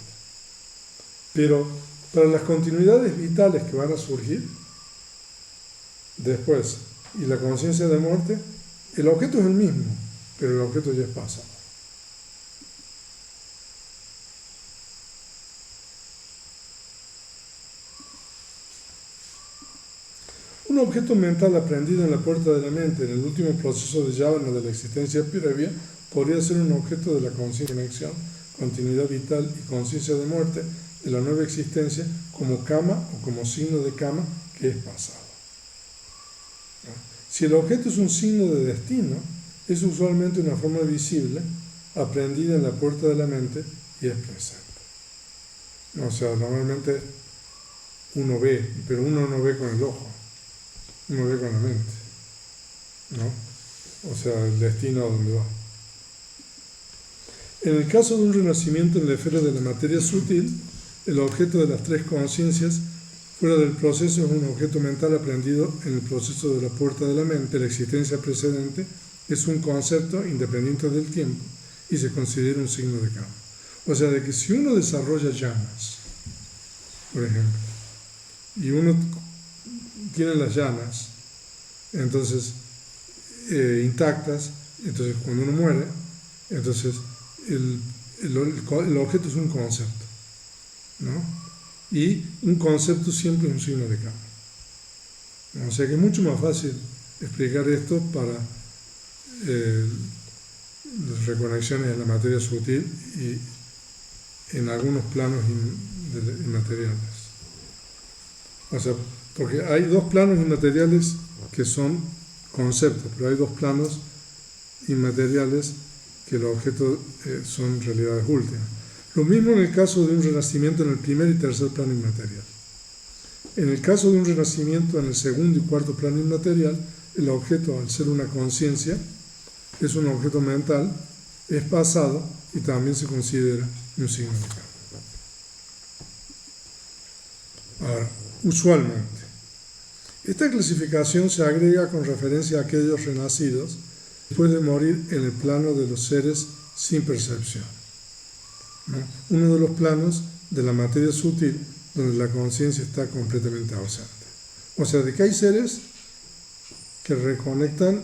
Pero para las continuidades vitales que van a surgir después y la conciencia de muerte, el objeto es el mismo, pero el objeto ya es pasado. Un objeto mental aprendido en la puerta de la mente en el último proceso de yavana de la existencia previa podría ser un objeto de la conciencia de conexión, continuidad vital y conciencia de muerte de la nueva existencia como kama o como signo de kama que es pasado. Si el objeto es un signo de destino, es usualmente una forma visible aprendida en la puerta de la mente y es presente. O sea, normalmente uno ve, pero uno no ve con el ojo. Uno ve con la mente, ¿no? O sea, el destino a donde va. En el caso de un renacimiento en la esfera de la materia sutil, el objeto de las 3 conciencias fuera del proceso es un objeto mental aprendido en el proceso de la puerta de la mente. La existencia precedente es un concepto independiente del tiempo y se considera un signo de kama. O sea, de que si uno desarrolla llamas, por ejemplo, y uno tiene las llamas, entonces intactas, entonces cuando uno muere, entonces el objeto es un concepto, ¿no? Y un concepto siempre es un signo de kama. O sea que es mucho más fácil explicar esto para reconexiones en la materia sutil y en algunos planos inmateriales. O sea, porque hay dos planos inmateriales que son conceptos, pero hay dos planos inmateriales que los objetos son realidades últimas. Lo mismo en el caso de un renacimiento en el primer y tercer plano inmaterial. En el caso de un renacimiento en el segundo y cuarto plano inmaterial, el objeto, al ser una conciencia, es un objeto mental, es pasado y también se considera un signo de cambio. Ahora, usualmente, esta clasificación se agrega con referencia a aquellos renacidos después de morir en el plano de los seres sin percepción, ¿no? Uno de los planos de la materia sutil donde la conciencia está completamente ausente. O sea, de que hay seres que reconectan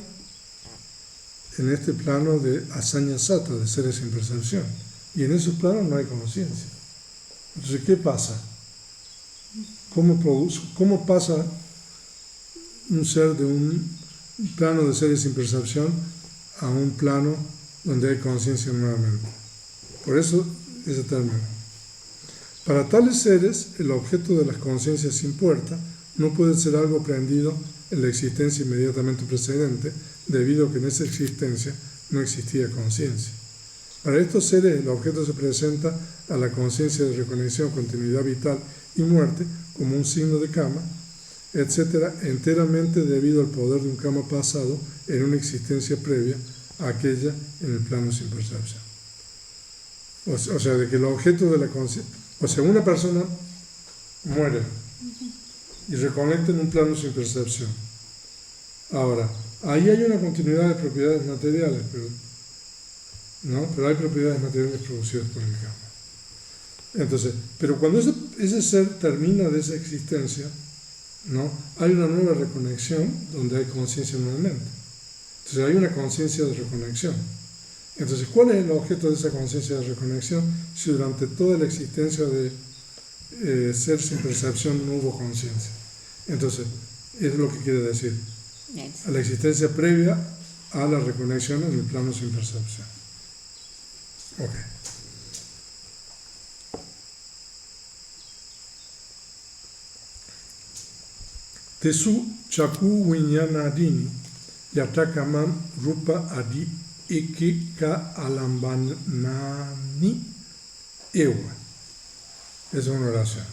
en este plano de asaña sata, de seres sin percepción, y en esos planos no hay conciencia. Entonces, ¿qué pasa? ¿Cómo pasa un ser de un plano de seres sin percepción a un plano donde hay conciencia nuevamente? Por eso ese término. Para tales seres, el objeto de las conciencias sin puerta no puede ser algo aprendido en la existencia inmediatamente precedente, debido a que en esa existencia no existía conciencia. Para estos seres, el objeto se presenta a la conciencia de reconexión, continuidad vital y muerte como un signo de karma, etc., enteramente debido al poder de un karma pasado en una existencia previa a aquella en el plano sin percepción. O sea, de que el objeto de la conciencia, o sea, una persona muere y reconecta en un plano sin percepción. Ahora, ahí hay una continuidad de propiedades materiales, pero hay propiedades materiales producidas por el karma. Entonces, pero cuando ese ser termina de esa existencia, ¿no?, hay una nueva reconexión donde hay conciencia nuevamente. Entonces hay una conciencia de reconexión. Entonces, ¿cuál es el objeto de esa conciencia de reconexión si durante toda la existencia de ser sin percepción no hubo conciencia? Entonces, es lo que quiere decir. A la existencia previa a la reconexión en el plano sin percepción. Ok. Tesu chaku vinyanadini yatakamam rupa adi ikika alambanani ewa. Esa es una oración.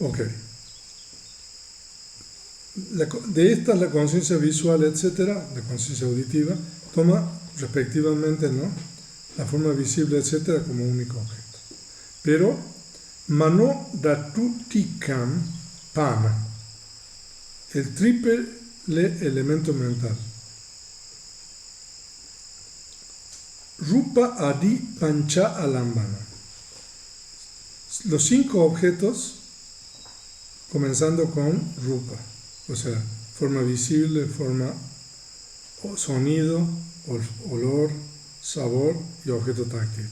Ok. De estas la conciencia visual, etcétera, la conciencia auditiva, toma respectivamente, ¿no?, la forma visible, etcétera, como único objeto. Pero mano datutikam pana, el triple elemento mental. Rupa adi pancha alambana. Los 5 objetos, comenzando con rupa, o sea, forma visible, forma sonido, olor, sabor y objeto táctil.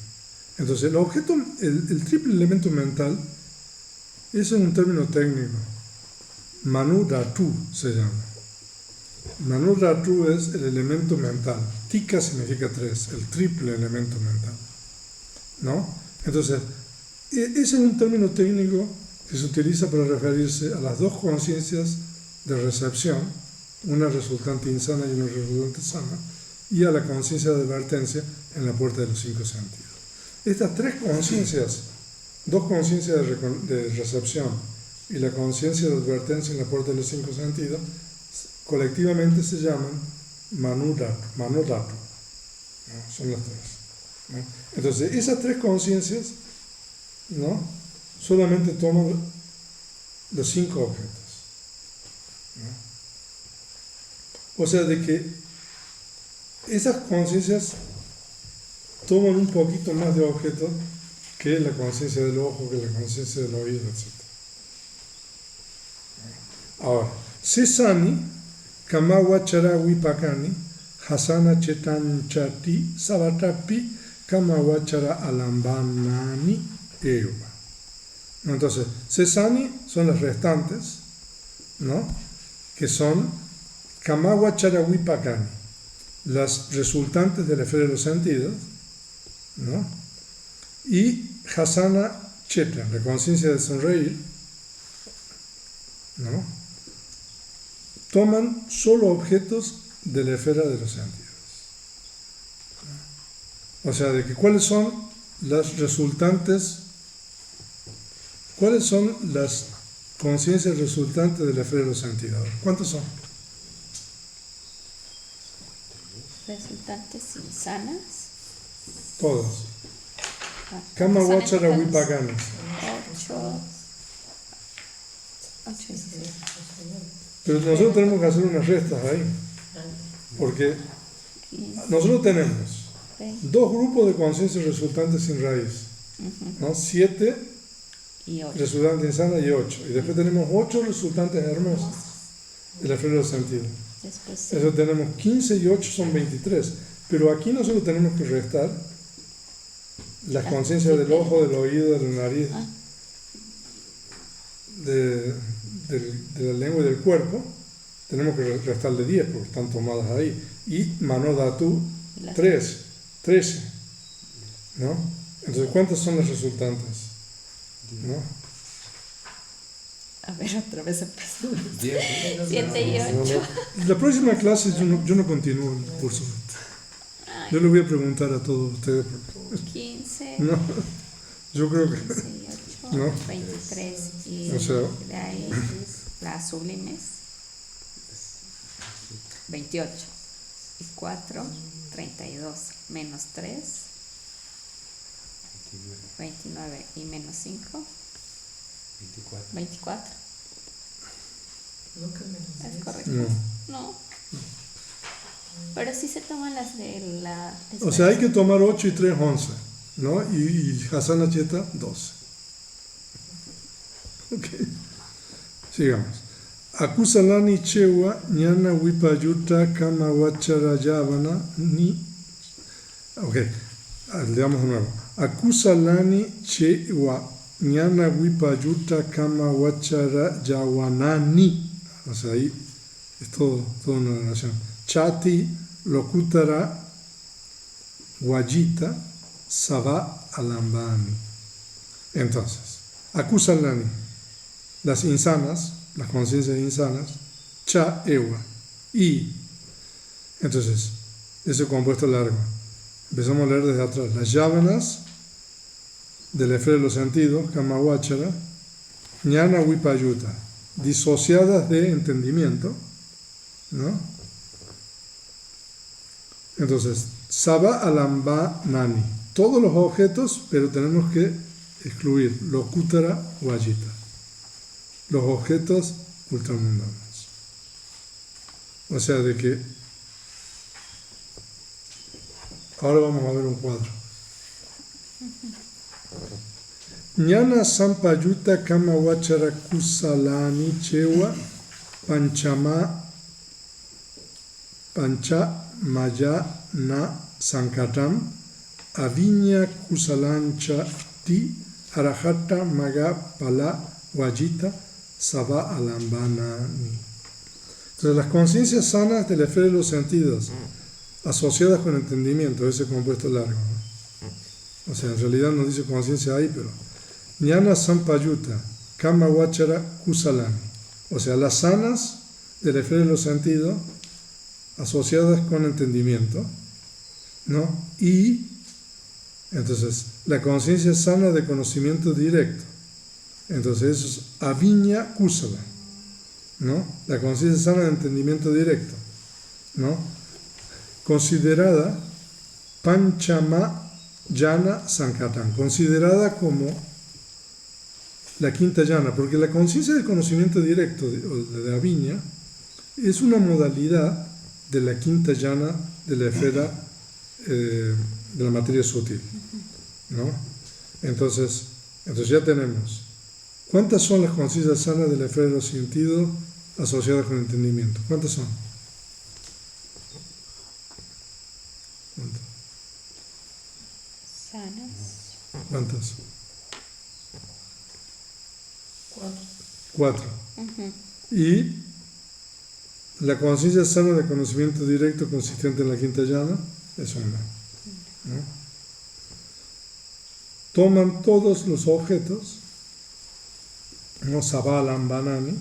Entonces, el objeto, el triple elemento mental, eso es un término técnico. Manu Dhatu se llama. Manu Dhatu es el elemento mental. Tika significa 3, el triple elemento mental, ¿no? Entonces, ese es un término técnico que se utiliza para referirse a las 2 conciencias de recepción, una resultante insana y una resultante sana, y a la conciencia de advertencia en la puerta de los 5 sentidos. Estas 3 conciencias, 2 conciencias de recepción y la conciencia de advertencia en la puerta de los 5 sentidos, colectivamente se llaman Manodhatu, ¿no? Son las 3, ¿no? Entonces, esas 3 conciencias, ¿no?, solamente toman los 5 objetos, ¿no? O sea, de que esas conciencias toman un poquito más de objetos que la conciencia del ojo, que la conciencia del oído, etc. Ahora, Sesani, Kamawachara Vipakani, Hasana Chetanchati, Savatapi, Kamawachara Alambanani, Eva. Entonces, Sesani son las restantes, ¿no?, que son Kamawacharabhipakani, las resultantes de la esfera de los sentidos, ¿no? Y Hasana Cheta, la conciencia de sonreír, ¿no? Toman solo objetos de la esfera de los sentidos. O sea, de que cuáles son las resultantes, cuáles son las conciencias resultantes de la esfera de los sentidos. ¿Cuántos son? Resultantes insanas. Todas. Kamawacharabhipakani. Kamawacharabhipakani. 8. Pero nosotros tenemos que hacer unas restas ahí, porque 15, nosotros tenemos 20, dos grupos de conciencias resultantes sin raíz, ¿no? 7 y 8. resultantes insanas y 8. Y después tenemos 8 resultantes hermosas de la esfera de los sentidos. Después sí. Eso tenemos 15 y 8 son 23. Pero aquí nosotros tenemos que restar las conciencias del ojo, del oído, de la nariz, Ah. de la lengua y del cuerpo. Tenemos que restarle 10 porque están tomadas ahí. Y Manodhatu, Y las 13. ¿No? Entonces, ¿cuántas son las resultantes? ¿No? A ver, otra vez empezó. 10. 7 y 8. La próxima clase yo no continúo el curso. Yo le voy a preguntar a todos ustedes. 15, No, yo creo que 15 y 8, No. 23. Y O sea- de ahí las sublimes, 28. Y 4, 32. Menos 3, 29. Y menos 5, 24. ¿Es correcto? no. No. Pero sí se toman las de la... O sea, hay que tomar 8 y 3, 11, ¿no? Y Hasana Cheta, 12. Ok. Sigamos. Akusalani chewa ñana wipayuta kama wacharayavana ni. Ok. Leamos de nuevo. Akusalani chewa ñana wipayuta kama wacharayavanani. O sea, ahí es toda una relación. Chati lokutara wajita sava alambani. Entonces, akusalani, las insanas, las conciencias insanas, cha ewa, y. Entonces, ese compuesto largo. Empezamos a leer desde atrás. Las yávanas de la esfera de los sentidos, kamawachara, ñana wipayuta, disociadas de entendimiento, ¿no? Entonces, Saba alamba nani, todos los objetos, pero tenemos que excluir los kutara wajita, los objetos ultramundanos. O sea, de que ahora vamos a ver un cuadro. Ñana sampayuta kama wachara kusalani chewa pancha maya na sankatam aviña kusalancha ti arahata maga pala wajita sava alambanani. Entonces, las conciencias sanas de la esfera de los sentidos asociadas con entendimiento, ese compuesto largo, ¿no? O sea, en realidad no dice conciencia ahí, pero ñana sampayuta kama wachara kusalani, o sea, las sanas de la esfera de los sentidos asociadas con entendimiento, ¿no? Y entonces la conciencia sana de conocimiento directo, entonces eso es aviña kusala, ¿no? La conciencia sana de entendimiento directo, ¿no? Considerada panchama yana sankatan, considerada como la quinta yana, porque la conciencia del conocimiento directo de aviña es una modalidad de la quinta yana de la esfera de la materia sutil, ¿no? Entonces ya tenemos. ¿Cuántas son las conciencias sanas de la esfera de los sentidos asociadas con el entendimiento? ¿Cuántas son? ¿Cuántas? Sanas. ¿Cuántas? 4. 4. Ujú. Y la conciencia sana de conocimiento directo consistente en la quinta llana es una, ¿no? Toman todos los objetos, no Savalam Banani,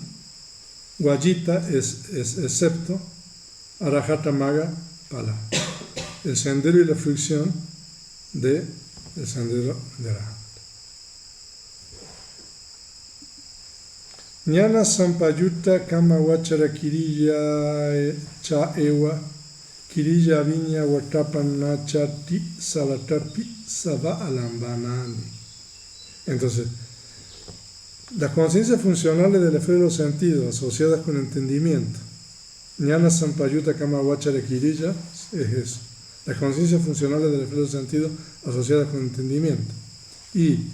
Guayita es excepto, Arahata Maga Pala, el sendero y la fricción del sendero de Arahata. Jnana Sampayutta Kama Vachara Kiriya Cha Ewa Kiriya Viña Vatapanna Chati Salatapi Sava Alambanani. Entonces, las conciencias funcionales de la esfera de los sentidos asociadas con entendimiento, Jnana Sampayutta Kama Vachara Kiriya, es eso. Las conciencias funcionales de la esfera de los sentidos asociadas con entendimiento. Y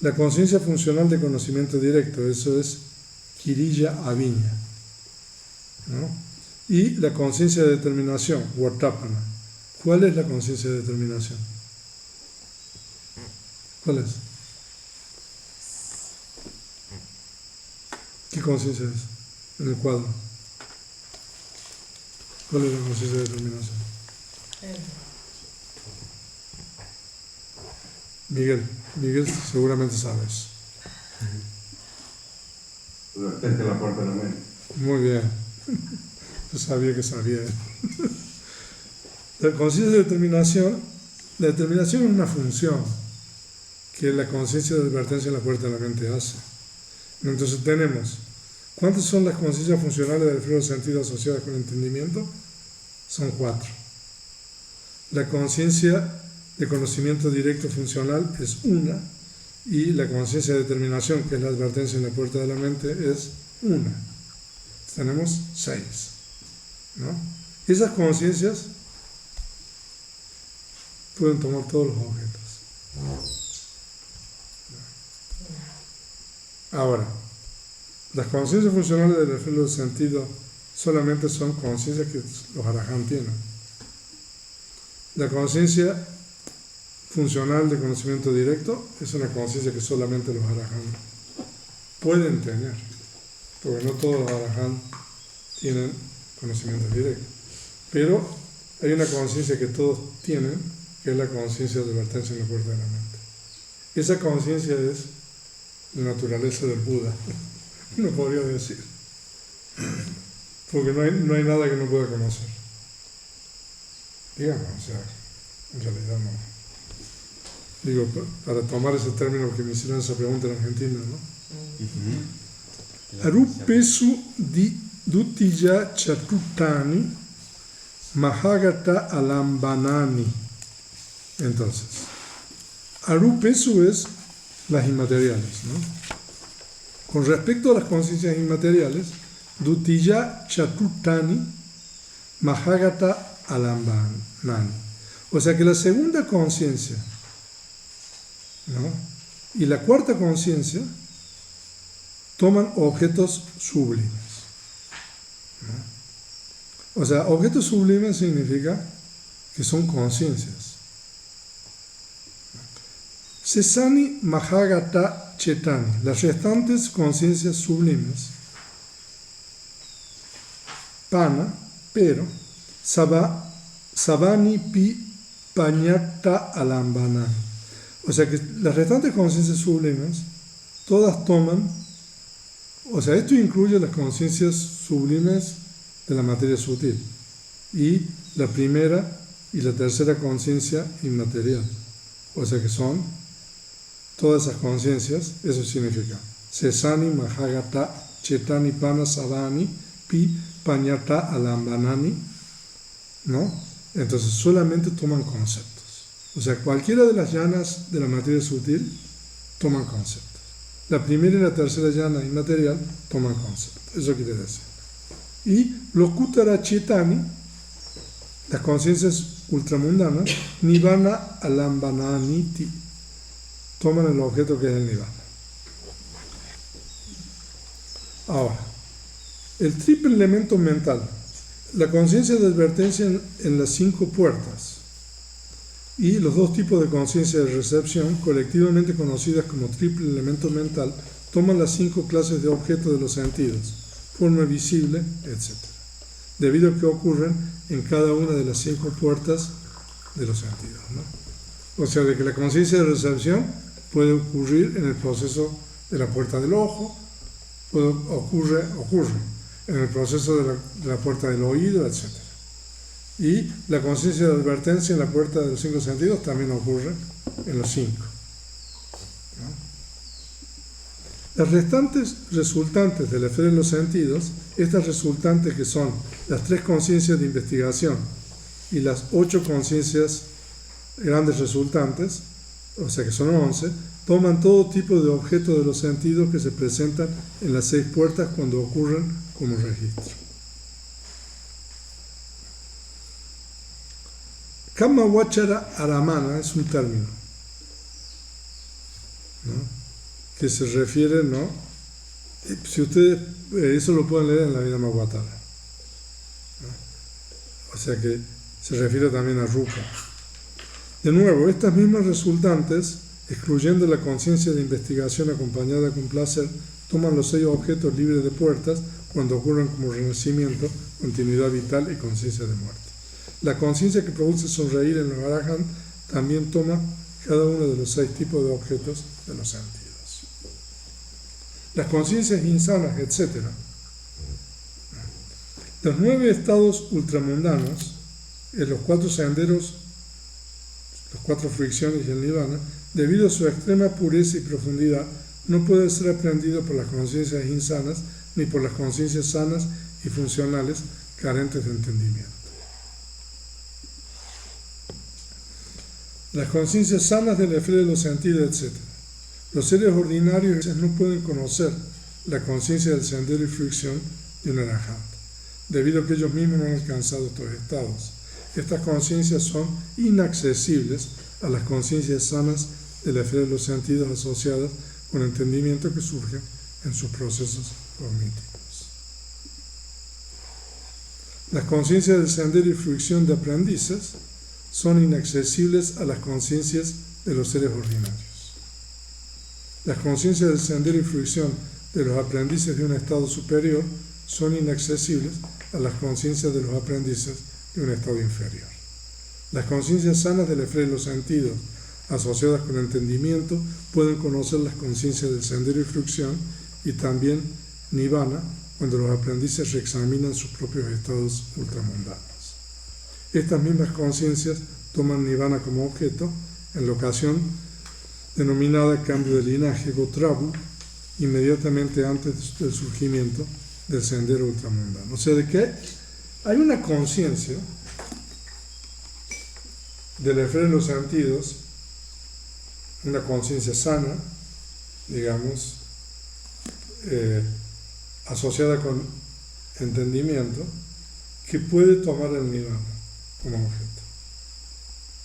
la conciencia funcional de conocimiento directo, eso es Kiriya Aviña, ¿no? Y la conciencia de determinación, Vartapana. ¿Cuál es la conciencia de determinación? ¿Cuál es? ¿Qué conciencia es? En el cuadro. ¿Cuál es la conciencia de determinación? Miguel seguramente sabes. Frente a la puerta de la mente. Muy bien. Yo sabía que sabía. La conciencia de determinación, la determinación es una función que la conciencia de advertencia en la puerta de la mente hace. Entonces tenemos, ¿cuántas son las conciencias funcionales del esfera de sentido asociadas con el entendimiento? Son 4. La conciencia de conocimiento directo funcional es una, y la conciencia de determinación, que es la advertencia en la puerta de la mente, es una. Tenemos 6, ¿no? Esas conciencias pueden tomar todos los objetos. Ahora, las conciencias funcionales del esfera del sentido solamente son conciencias que los arahant tienen. La conciencia funcional de conocimiento directo es una conciencia que solamente los arahant pueden tener, porque no todos los arahant tienen conocimiento directo. Pero hay una conciencia que todos tienen, que es la conciencia de advertencia en la puerta de la mente. Esa conciencia es la naturaleza del Buda, no podría decir, porque no hay nada que no pueda conocer. Digamos, o sea, en realidad no. Digo, para tomar ese término que me hicieron esa pregunta en Argentina, ¿no? Arupesu di dutiya chatutani mahagata alambanani. Entonces, arupesu es las inmateriales, ¿no? Con respecto a las conciencias inmateriales, dutiya chatutani mahagata alambanani. O sea que la segunda conciencia, ¿no?, y la cuarta conciencia toman objetos sublimes, ¿no? O sea, objetos sublimes significa que son conciencias. Sesani Mahagata Chetani, las restantes conciencias sublimes, Pana, pero, Savani Pi Pañata Alambanani. O sea que las restantes conciencias sublimes, todas toman, o sea, esto incluye las conciencias sublimes de la materia sutil y la primera y la tercera conciencia inmaterial. O sea que son todas esas conciencias, eso significa Sesani, Mahagata, Chetani, Pana, Savani, Pi, Pañata, Alambanani, ¿no? Entonces solamente toman conceptos. O sea, cualquiera de las llanas de la materia sutil toman conceptos. La primera y la tercera llana inmaterial toman conceptos. Eso quiere decir. Y los Kuttara Chetani, las conciencias ultramundanas, Nirvana Alambananiti, toman el objeto que es el Nirvana. Ahora, el triple elemento mental, la conciencia de advertencia en las 5 puertas, y los 2 tipos de conciencia de recepción, colectivamente conocidas como triple elemento mental, toman las 5 clases de objetos de los sentidos, forma visible, etc. debido a que ocurren en cada una de las 5 puertas de los sentidos, ¿no? O sea, de que la conciencia de recepción puede ocurrir en el proceso de la puerta del ojo, ocurre en el proceso de la puerta del oído, etc. Y la conciencia de advertencia en la puerta de los 5 sentidos también ocurre en los 5. Las restantes resultantes de la esfera de los sentidos, estas resultantes que son las 3 conciencias de investigación y las 8 conciencias grandes resultantes, o sea que son 11, toman todo tipo de objetos de los sentidos que se presentan en las 6 puertas cuando ocurren como registro. Kamawachara Aramana es un término, ¿no?, que se refiere, ¿no? Si ustedes, eso lo pueden leer en la Vida Mahāvātara, ¿no? O sea que se refiere también a Rupa. De nuevo, estas mismas resultantes, excluyendo la conciencia de investigación acompañada con placer, toman los 6 objetos libres de puertas cuando ocurren como renacimiento, continuidad vital y conciencia de muerte. La conciencia que produce sonreír en los Arahant también toma cada uno de los 6 tipos de objetos de los sentidos. Las conciencias insanas, etc. Los 9 estados ultramundanos, en los 4 senderos, las 4 fricciones y el nirvana, debido a su extrema pureza y profundidad, no pueden ser aprendidos por las conciencias insanas ni por las conciencias sanas y funcionales carentes de entendimiento. Las conciencias sanas de la esfera de los sentidos, etc. Los seres ordinarios no pueden conocer la conciencia del sendero y fricción de un arahant, debido a que ellos mismos no han alcanzado estos estados. Estas conciencias son inaccesibles a las conciencias sanas de la esfera de los sentidos asociadas con entendimiento que surgen en sus procesos cognitivos. Las conciencias del sendero y fricción de aprendices son inaccesibles a las conciencias de los seres ordinarios. Las conciencias del sendero y fricción de los aprendices de un estado superior son inaccesibles a las conciencias de los aprendices de un estado inferior. Las conciencias sanas de la esfera de los sentidos asociadas con entendimiento pueden conocer las conciencias del sendero y fricción y también nirvana cuando los aprendices reexaminan sus propios estados ultramundanos. Estas mismas conciencias toman nirvana como objeto en la ocasión denominada cambio de linaje, Gotrabu, inmediatamente antes del surgimiento del sendero ultramundano. O sea, de que hay una conciencia de la esfera de los sentidos, una conciencia sana, digamos, asociada con entendimiento, que puede tomar el nirvana como objeto.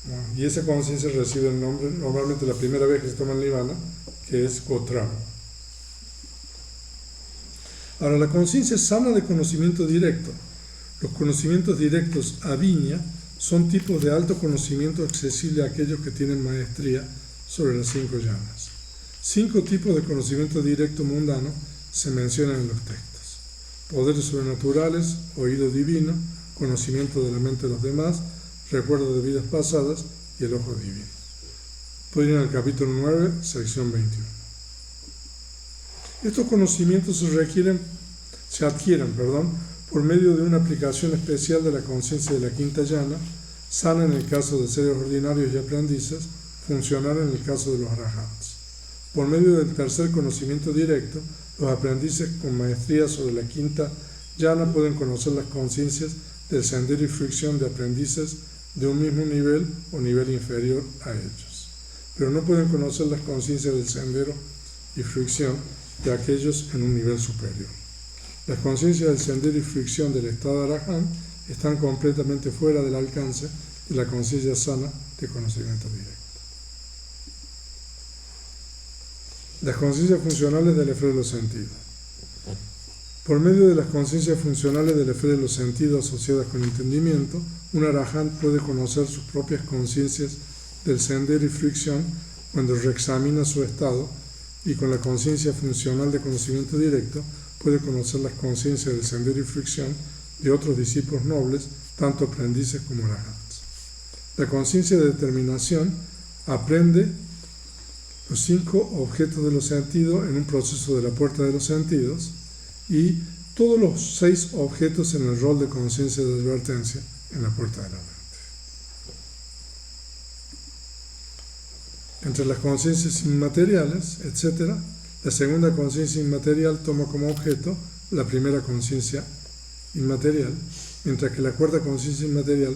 ¿No? Y esa conciencia recibe el nombre, normalmente la primera vez que se toma el nirvana, que es Gotrabu. Ahora, la conciencia sana de conocimiento directo. Los conocimientos directos aviña son tipos de alto conocimiento accesible a aquellos que tienen maestría sobre las 5 llanas. 5 tipos de conocimiento directo mundano se mencionan en los textos: poderes sobrenaturales, oído divino, conocimiento de la mente de los demás, recuerdo de vidas pasadas y el ojo divino. Pueden ir al capítulo 9, sección 21. Estos conocimientos se adquieren por medio de una aplicación especial de la conciencia de la quinta llana, sana en el caso de seres ordinarios y aprendices, funcional en el caso de los arahants. Por medio del tercer conocimiento directo, los aprendices con maestría sobre la quinta llana pueden conocer las conciencias del sendero y fricción de aprendices de un mismo nivel o nivel inferior a ellos, pero no pueden conocer las conciencias del sendero y fricción de aquellos en un nivel superior. Las conciencias del sendero y fricción del estado arahant están completamente fuera del alcance de la conciencia sana de conocimiento directo. Las conciencias funcionales de la esfera de los sentidos. Por medio de las conciencias funcionales de la esfera de los sentidos asociadas con entendimiento, un arahant puede conocer sus propias conciencias del sendero y fricción cuando reexamina su estado, y con la conciencia funcional de conocimiento directo puede conocer las conciencias del sendero y fricción de otros discípulos nobles, tanto aprendices como arahants. La conciencia de determinación aprende los 5 objetos de los sentidos en un proceso de la puerta de los sentidos y todos los 6 objetos en el rol de conciencia de advertencia en la puerta de la mente. Entre las conciencias inmateriales, etc., la segunda conciencia inmaterial toma como objeto la primera conciencia inmaterial, mientras que la cuarta conciencia inmaterial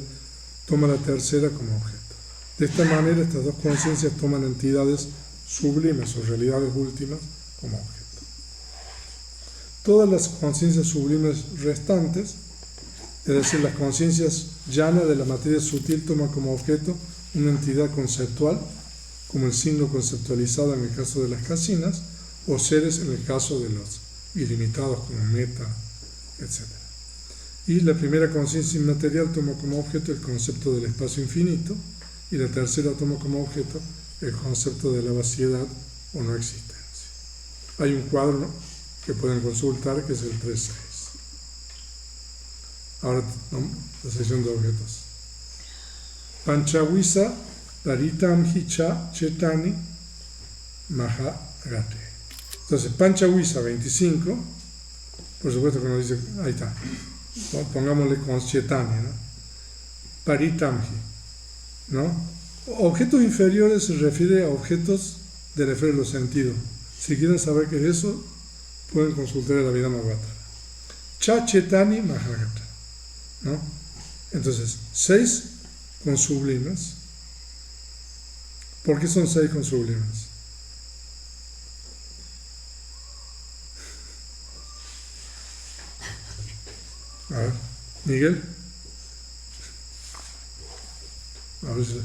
toma la tercera como objeto. De esta manera, estas dos conciencias toman entidades sublimes o realidades últimas como objeto. Todas las conciencias sublimes restantes, es decir, las conciencias llanas de la materia sutil, toman como objeto una entidad conceptual, como el signo conceptualizado en el caso de las casinas, o seres en el caso de los ilimitados como meta, etc. Y la primera conciencia inmaterial toma como objeto el concepto del espacio infinito, y la tercera toma como objeto el concepto de la vaciedad o no existencia. Hay un cuadro que pueden consultar que es el 3.6. Ahora, la sección de objetos. Panchawisa Paritam Hicha Chetani Mahagate. Entonces, Panchawisa 25, por supuesto que nos dice, ahí está, pongámosle con Chetani, ¿no? Paritamhi, ¿no? Objetos inferiores se refiere a objetos de la esfera de los sentidos. Si quieren saber qué es eso, pueden consultar el Abhidhamma-vatra. Cha Chetani Mahagata, ¿no? Entonces, 6 con sublimes. ¿Por qué son 6 con sublimes? A ver, Miguel. A ver si...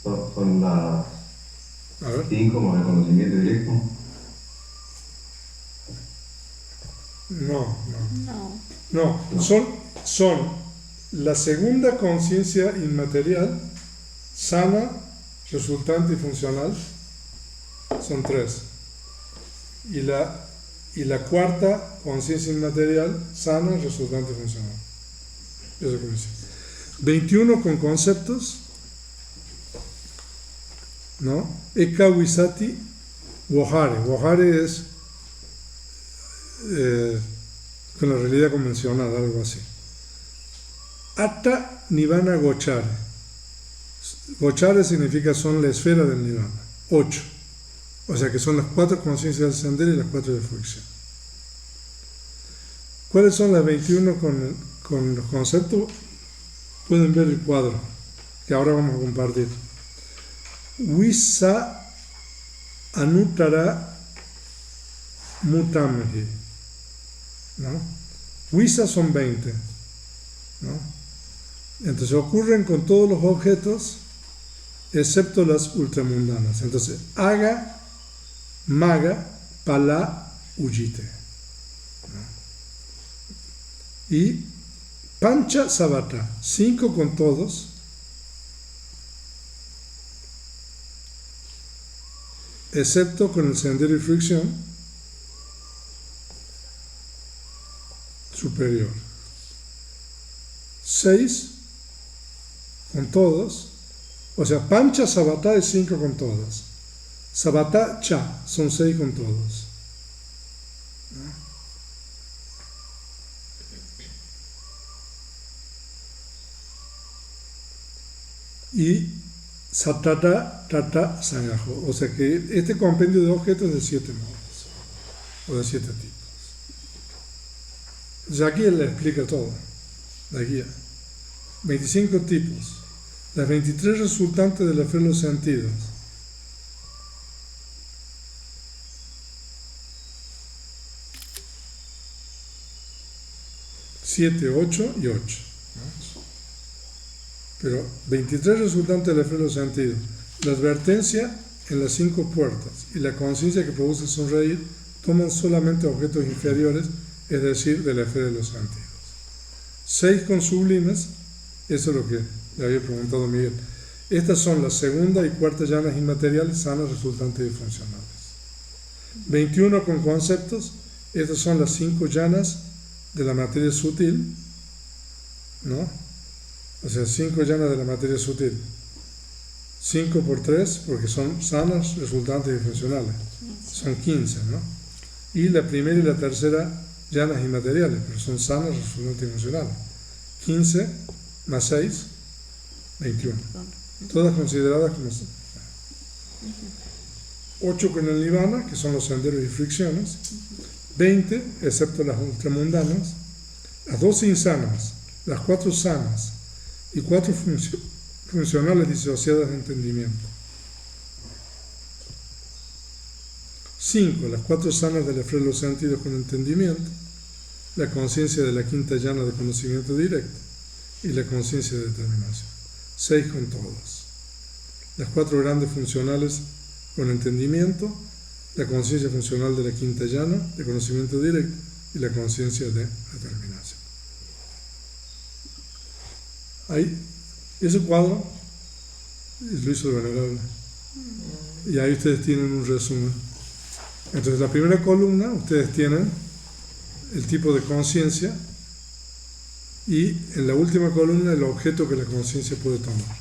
Son las A ver. 5 más el conocimiento directo. No, son la segunda conciencia inmaterial, sana, resultante y funcional, son 3. Y la cuarta conciencia inmaterial, sana, resultante y funcional. Eso que me dice. 21 con conceptos, ¿no? Eka Wisati Wohare. Wohare es con la realidad convencional, algo así. Atta Nivana Gochare. Gochare significa son la esfera del Nirvana. 8. O sea que son las 4 conciencias del sendero y las 4 de fricción. ¿Cuáles son las 21 con los conceptos? Pueden ver el cuadro que ahora vamos a compartir. Wisa Anutara Mutamhi, ¿no? Wisa son 20, ¿no? Entonces ocurren con todos los objetos excepto las ultramundanas. Entonces, Aga, Maga, Pala, Ujite, ¿no? Y Pancha Sabata, 5 con todos, excepto con el sendero y fricción superior. 6 con todos, o sea, Pancha Sabata es 5 con todos. Sabata Cha son 6 con todos. Y Satata Tata Sangajo. O sea que este compendio de objetos es de 7 modos, o de 7 tipos. Entonces aquí él le explica todo, la guía. 25 tipos, las 23 resultantes de la fe de los sentidos. Siete, 8 y 8. Pero 23 resultantes de la fe de los sentidos. La advertencia en las 5 puertas y la conciencia que produce sonreír toman solamente objetos inferiores, es decir, de la esfera de los sentidos. 6 con sublimes, eso es lo que le había preguntado Miguel. Estas son la segunda y cuarta llanas inmateriales, sanas, resultantes y funcionales. 21 con conceptos, estas son las 5 llanas de la materia sutil, ¿no? O sea, 5 llanas de la materia sutil. 5 por 3, porque son sanas, resultantes y funcionales. Son 15, ¿no? Y la primera y la tercera llanas inmateriales, pero son sanas, resultantes y funcionales. 15 más 6, 21. Todas consideradas como 8 con el nirvana, que son los senderos y fricciones. 20, excepto las ultramundanas. Las 12 insanas, las 4 sanas y 4 funcionales disociadas de entendimiento. 5, las 4 sanas de la esfera de los sentidos con entendimiento, la conciencia de la quinta llana de conocimiento directo y la conciencia de determinación. 6 con todas. Las 4 grandes funcionales con entendimiento, la conciencia funcional de la quinta llana de conocimiento directo y la conciencia de determinación. Ahí, ese cuadro lo hizo el Venerable. Y ahí ustedes tienen un resumen. Entonces, la primera columna, ustedes tienen el tipo de conciencia y en la última columna el objeto que la conciencia puede tomar.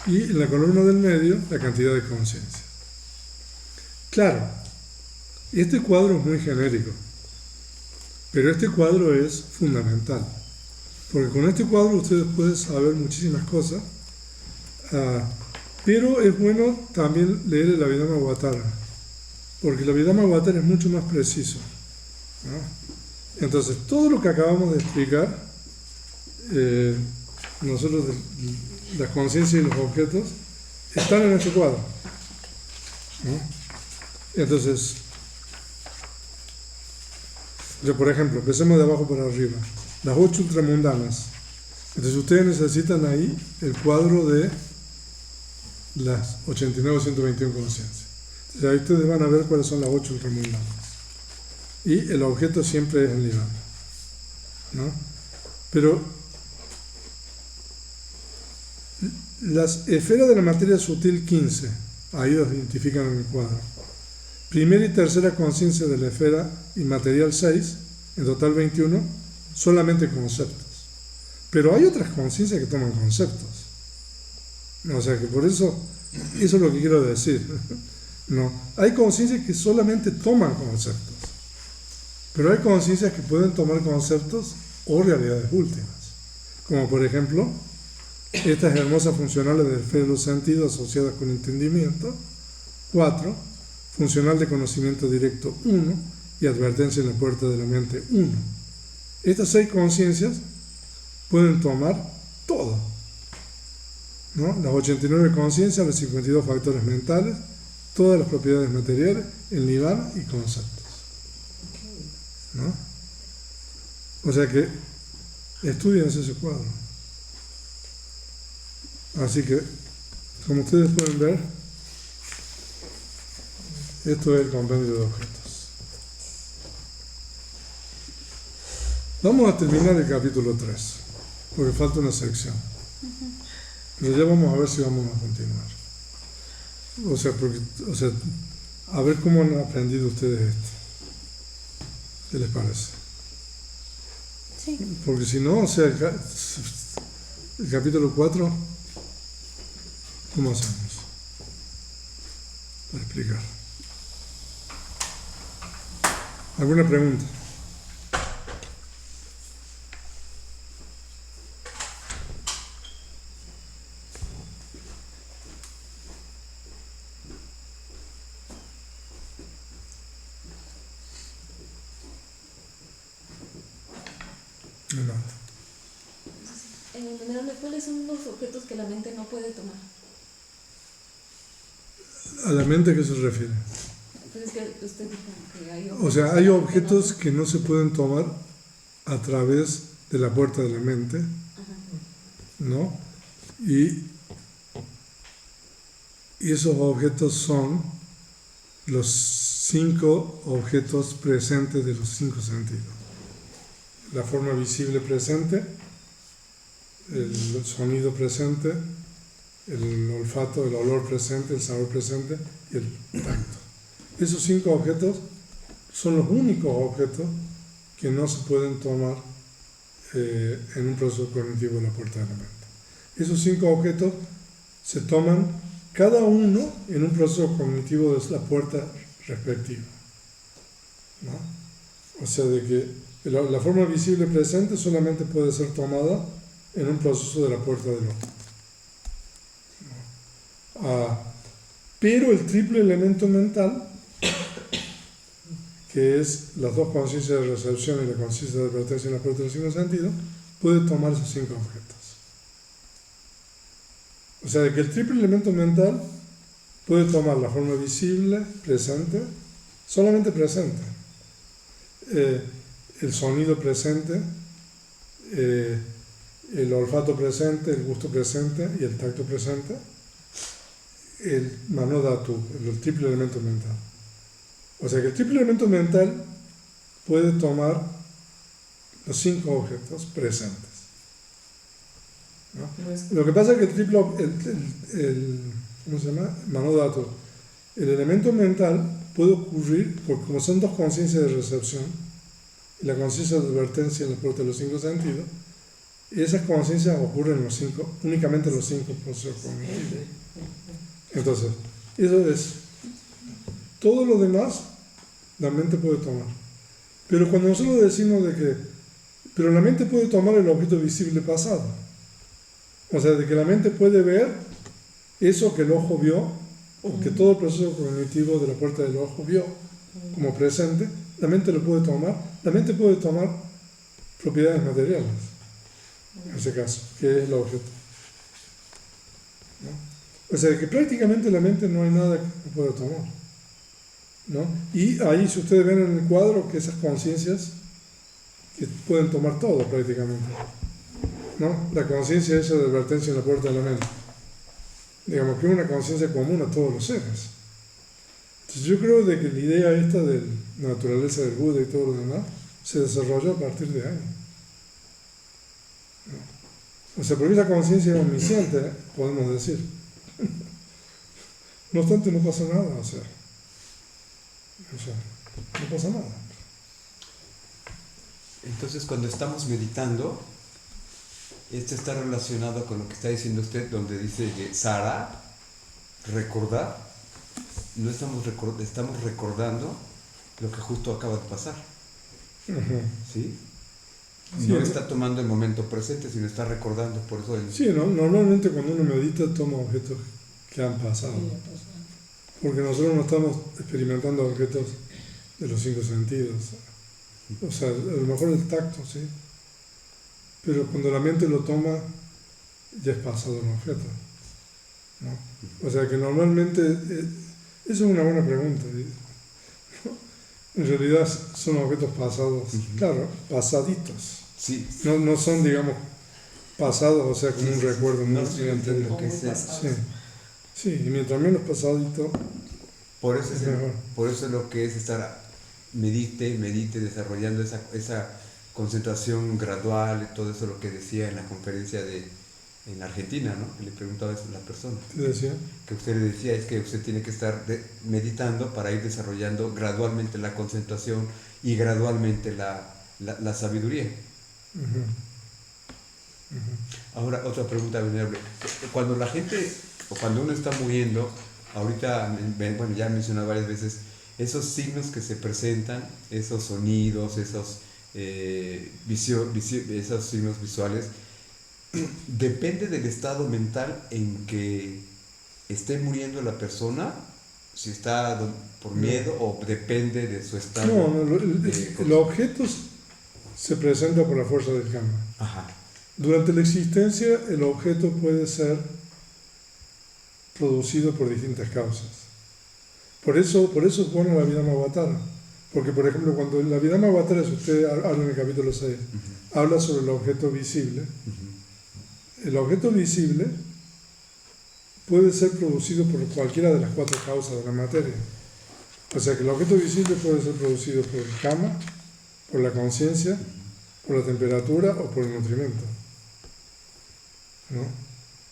Y en la columna del medio, la cantidad de conciencia. Claro, este cuadro es muy genérico, pero este cuadro es fundamental. Porque con este cuadro ustedes pueden saber muchísimas cosas, pero es bueno también leer el Abhidhamma-Avattara, porque el Abhidhamma-Avattara es mucho más preciso, ¿no? Entonces, todo lo que acabamos de explicar, nosotros, las conciencias y los objetos, están en este cuadro, ¿no? Entonces, yo por ejemplo, empecemos de abajo para arriba. Las 8 ultramundanas. Entonces ustedes necesitan ahí el cuadro de las 89 o 121 conciencias. Entonces ahí ustedes van a ver cuáles son las 8 ultramundanas. Y el objeto siempre es el nirvana, ¿no? Pero las esferas de la materia sutil 15, ahí los identifican en el cuadro. Primera y tercera conciencia de la esfera inmaterial 6, en total 21, solamente conceptos. Pero hay otras conciencias que toman conceptos. O sea que por eso es lo que quiero decir. No, hay conciencias que solamente toman conceptos. Pero hay conciencias que pueden tomar conceptos o realidades últimas. Como por ejemplo, estas hermosas funcionales de la esfera de los sentidos asociadas con entendimiento. 4. Funcional de conocimiento directo 1 y advertencia en la puerta de la mente 1. Estas 6 conciencias pueden tomar todo, ¿no? Las 89 conciencias, los 52 factores mentales, todas las propiedades materiales, el nirvana y conceptos, ¿no? O sea que estudien ese cuadro. Así que, como ustedes pueden ver, esto es el compendio de objetos. Vamos a terminar el capítulo 3, porque falta una sección. Pero ya vamos a ver si vamos a continuar. O sea, a ver cómo han aprendido ustedes esto. ¿Qué les parece? Sí. Porque si no, o sea, el capítulo 4, ¿cómo hacemos? Para explicar. ¿Alguna pregunta? No. Venerable, ¿cuáles son los objetos que la mente no puede tomar? ¿A la mente a qué se refiere? Pues es que usted dijo que hay O sea, hay objetos que no se pueden tomar a través de la puerta de la mente, ¿no? Y esos objetos son los 5 objetos presentes de los 5 sentidos. La forma visible presente, el sonido presente, el olfato, el olor presente, el sabor presente y el tacto. Esos 5 objetos son los únicos objetos que no se pueden tomar en un proceso cognitivo de la puerta de la mente. Esos 5 objetos se toman cada uno en un proceso cognitivo de la puerta respectiva, ¿no? O sea, de que la forma visible presente solamente puede ser tomada en un proceso de la puerta del ojo. Pero el triple elemento mental, que es las 2 conciencias de recepción y la conciencia de advertencia en la puerta de los 5 sentidos, puede tomar esos 5 objetos. O sea, que el triple elemento mental puede tomar la forma visible, presente, solamente presente, el sonido presente, el olfato presente, el gusto presente y el tacto presente, el mano dhatu, el triple elemento mental. O sea que el triple elemento mental puede tomar los 5 objetos presentes, ¿no? Lo que pasa es que ¿cómo se llama? Mano dhatu, el elemento mental puede ocurrir, porque como son 2 conciencias de recepción, y la conciencia de advertencia en la puerta de los 5 sentidos, y esas conciencias ocurren únicamente en los 5 procesos cognitivos. Entonces, eso es. Todo lo demás, la mente puede tomar. Pero cuando nosotros decimos pero la mente puede tomar el objeto visible pasado. O sea, de que la mente puede ver eso que el ojo vio, o que todo el proceso cognitivo de la puerta del ojo vio como presente, la mente lo puede tomar. La mente puede tomar propiedades materiales, en ese caso, que es el objeto, ¿no? O sea, que prácticamente la mente no hay nada que no pueda tomar, ¿no? Y ahí, si ustedes ven en el cuadro, que esas conciencias que pueden tomar todo prácticamente, ¿no? La conciencia esa de advertencia en la puerta de la mente, digamos que es una conciencia común a todos los seres. Entonces yo creo de que la idea esta de la naturaleza del Buda y todo lo demás se desarrolló a partir de ahí, ¿no? O sea, porque esa conciencia es omnisciente, podemos decir. No obstante, no pasa nada, o sea, no pasa nada. Entonces, cuando estamos meditando, esto está relacionado con lo que está diciendo usted, donde dice que Sara, recordar, no estamos recordando lo que justo acaba de pasar. ¿Sí? No está tomando el momento presente, sino está recordando, por eso Sí, ¿no? Normalmente cuando uno medita toma objetos que han pasado, porque nosotros no estamos experimentando objetos de los 5 sentidos. O sea, a lo mejor el tacto, sí, pero cuando la mente lo toma ya es pasado el objeto, ¿no? O sea que normalmente, eso es una buena pregunta, ¿no? En realidad son objetos pasados, claro, pasaditos. Sí. No son, digamos, pasados, o sea, como un recuerdo muy entiendo que es eso. Sí, y mientras menos pasadito, por eso es mejor. Por eso lo que es estar medite, desarrollando esa concentración gradual y todo eso, lo que decía en la conferencia en Argentina, ¿no? Que le preguntaba eso a la persona. ¿Qué decía? Que usted le decía es que usted tiene que estar meditando para ir desarrollando gradualmente la concentración y gradualmente la sabiduría. Ahora, otra pregunta venerable. Cuando la gente, o cuando uno está muriendo, ahorita, bueno, ya he mencionado varias veces, esos signos que se presentan, esos sonidos, esos esos signos visuales, depende del estado mental en que esté muriendo la persona, si está por miedo, o depende de su estado. No, el objeto se presenta por la fuerza del karma. Ajá. Durante la existencia, el objeto puede ser producido por distintas causas. Por eso es bueno la Abhidhamma-Avatara. Porque, por ejemplo, cuando la Abhidhamma-Avatara, si usted habla en el capítulo 6, habla sobre el objeto visible. El objeto visible puede ser producido por cualquiera de las 4 causas de la materia. O sea que el objeto visible puede ser producido por el kama, por la conciencia, por la temperatura o por el nutrimiento, ¿no?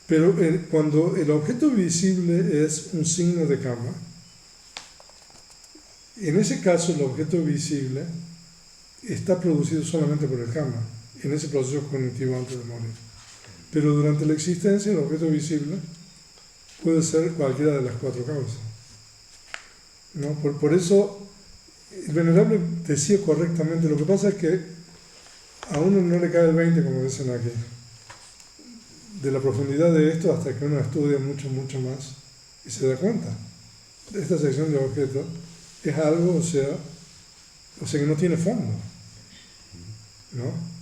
Pero cuando el objeto visible es un signo de kama, en ese caso el objeto visible está producido solamente por el karma, en ese proceso cognitivo antes de morir. Pero durante la existencia, el objeto visible puede ser cualquiera de las 4 causas, ¿no? Por eso, el venerable decía correctamente, lo que pasa es que a uno no le cae el 20, como dicen aquí, de la profundidad de esto hasta que uno estudia mucho, mucho más y se da cuenta. Esta sección de objetos es algo, o sea que no tiene fondo, ¿no?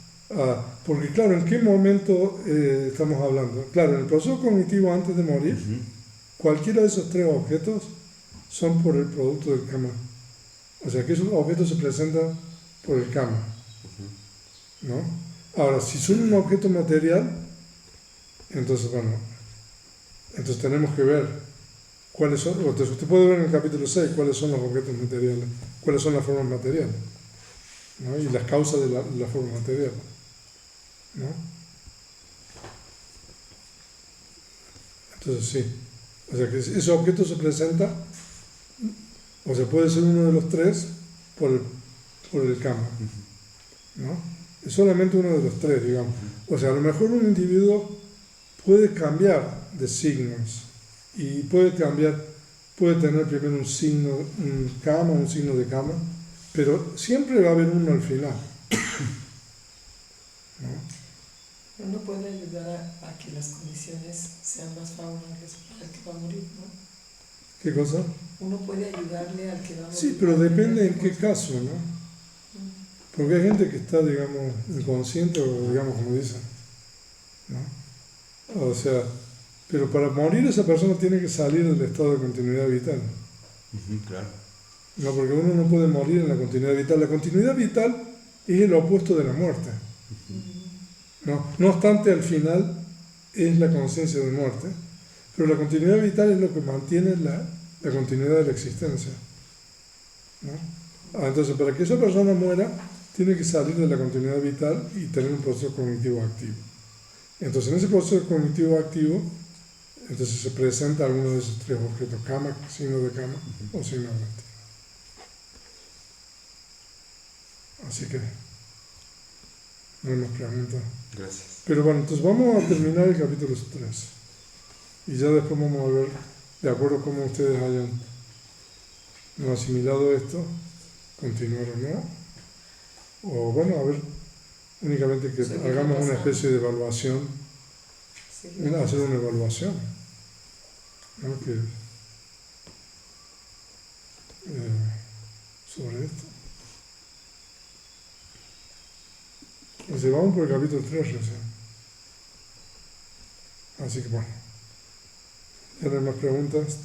Porque claro, ¿en qué momento estamos hablando? Claro, en el proceso cognitivo antes de morir, cualquiera de esos 3 objetos son por el producto del karma. O sea que esos objetos se presentan por el karma, ¿no? Ahora, si son un objeto material, entonces tenemos que ver cuáles son. Entonces usted puede ver en el capítulo 6 cuáles son los objetos materiales, cuáles son las formas materiales, ¿no? Y las causas de la forma material, ¿no? Entonces sí, o sea que ese objeto se presenta, o sea, puede ser uno de los 3 por el karma, ¿no? Es solamente uno de los 3, digamos. O sea, a lo mejor un individuo puede cambiar de signos y puede tener primero un signo, un karma, un signo de karma, pero siempre va a haber uno al final, ¿no? Uno puede ayudar a que las condiciones sean más favorables para el que va a morir, ¿no? ¿Qué cosa? Uno puede ayudarle al que va a morir. Sí, pero depende en qué caso, ¿no? Porque hay gente que está, digamos, inconsciente o, digamos, como dicen, ¿no? O sea, pero para morir esa persona tiene que salir del estado de continuidad vital. Claro. No, porque uno no puede morir en la continuidad vital. La continuidad vital es el opuesto de la muerte. No obstante, al final es la conciencia de muerte, pero la continuidad vital es lo que mantiene la continuidad de la existencia, ¿no? Entonces, para que esa persona muera, tiene que salir de la continuidad vital y tener un proceso cognitivo activo. Entonces, en ese proceso cognitivo activo, entonces se presenta alguno de esos 3 objetos, karma, signo de karma o signo de muerte. Así que, no hay más preguntas. Gracias. Pero bueno, entonces vamos a terminar el capítulo 3. Y ya después vamos a ver, de acuerdo a cómo ustedes hayan asimilado esto, continuar o no. O bueno, a ver, únicamente que hagamos una especie de evaluación, hacer una evaluación, ¿no? Sobre esto. O sea, vamos por el capítulo 3 recién. Así que bueno, ya no hay más preguntas,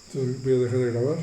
entonces voy a dejar de grabar.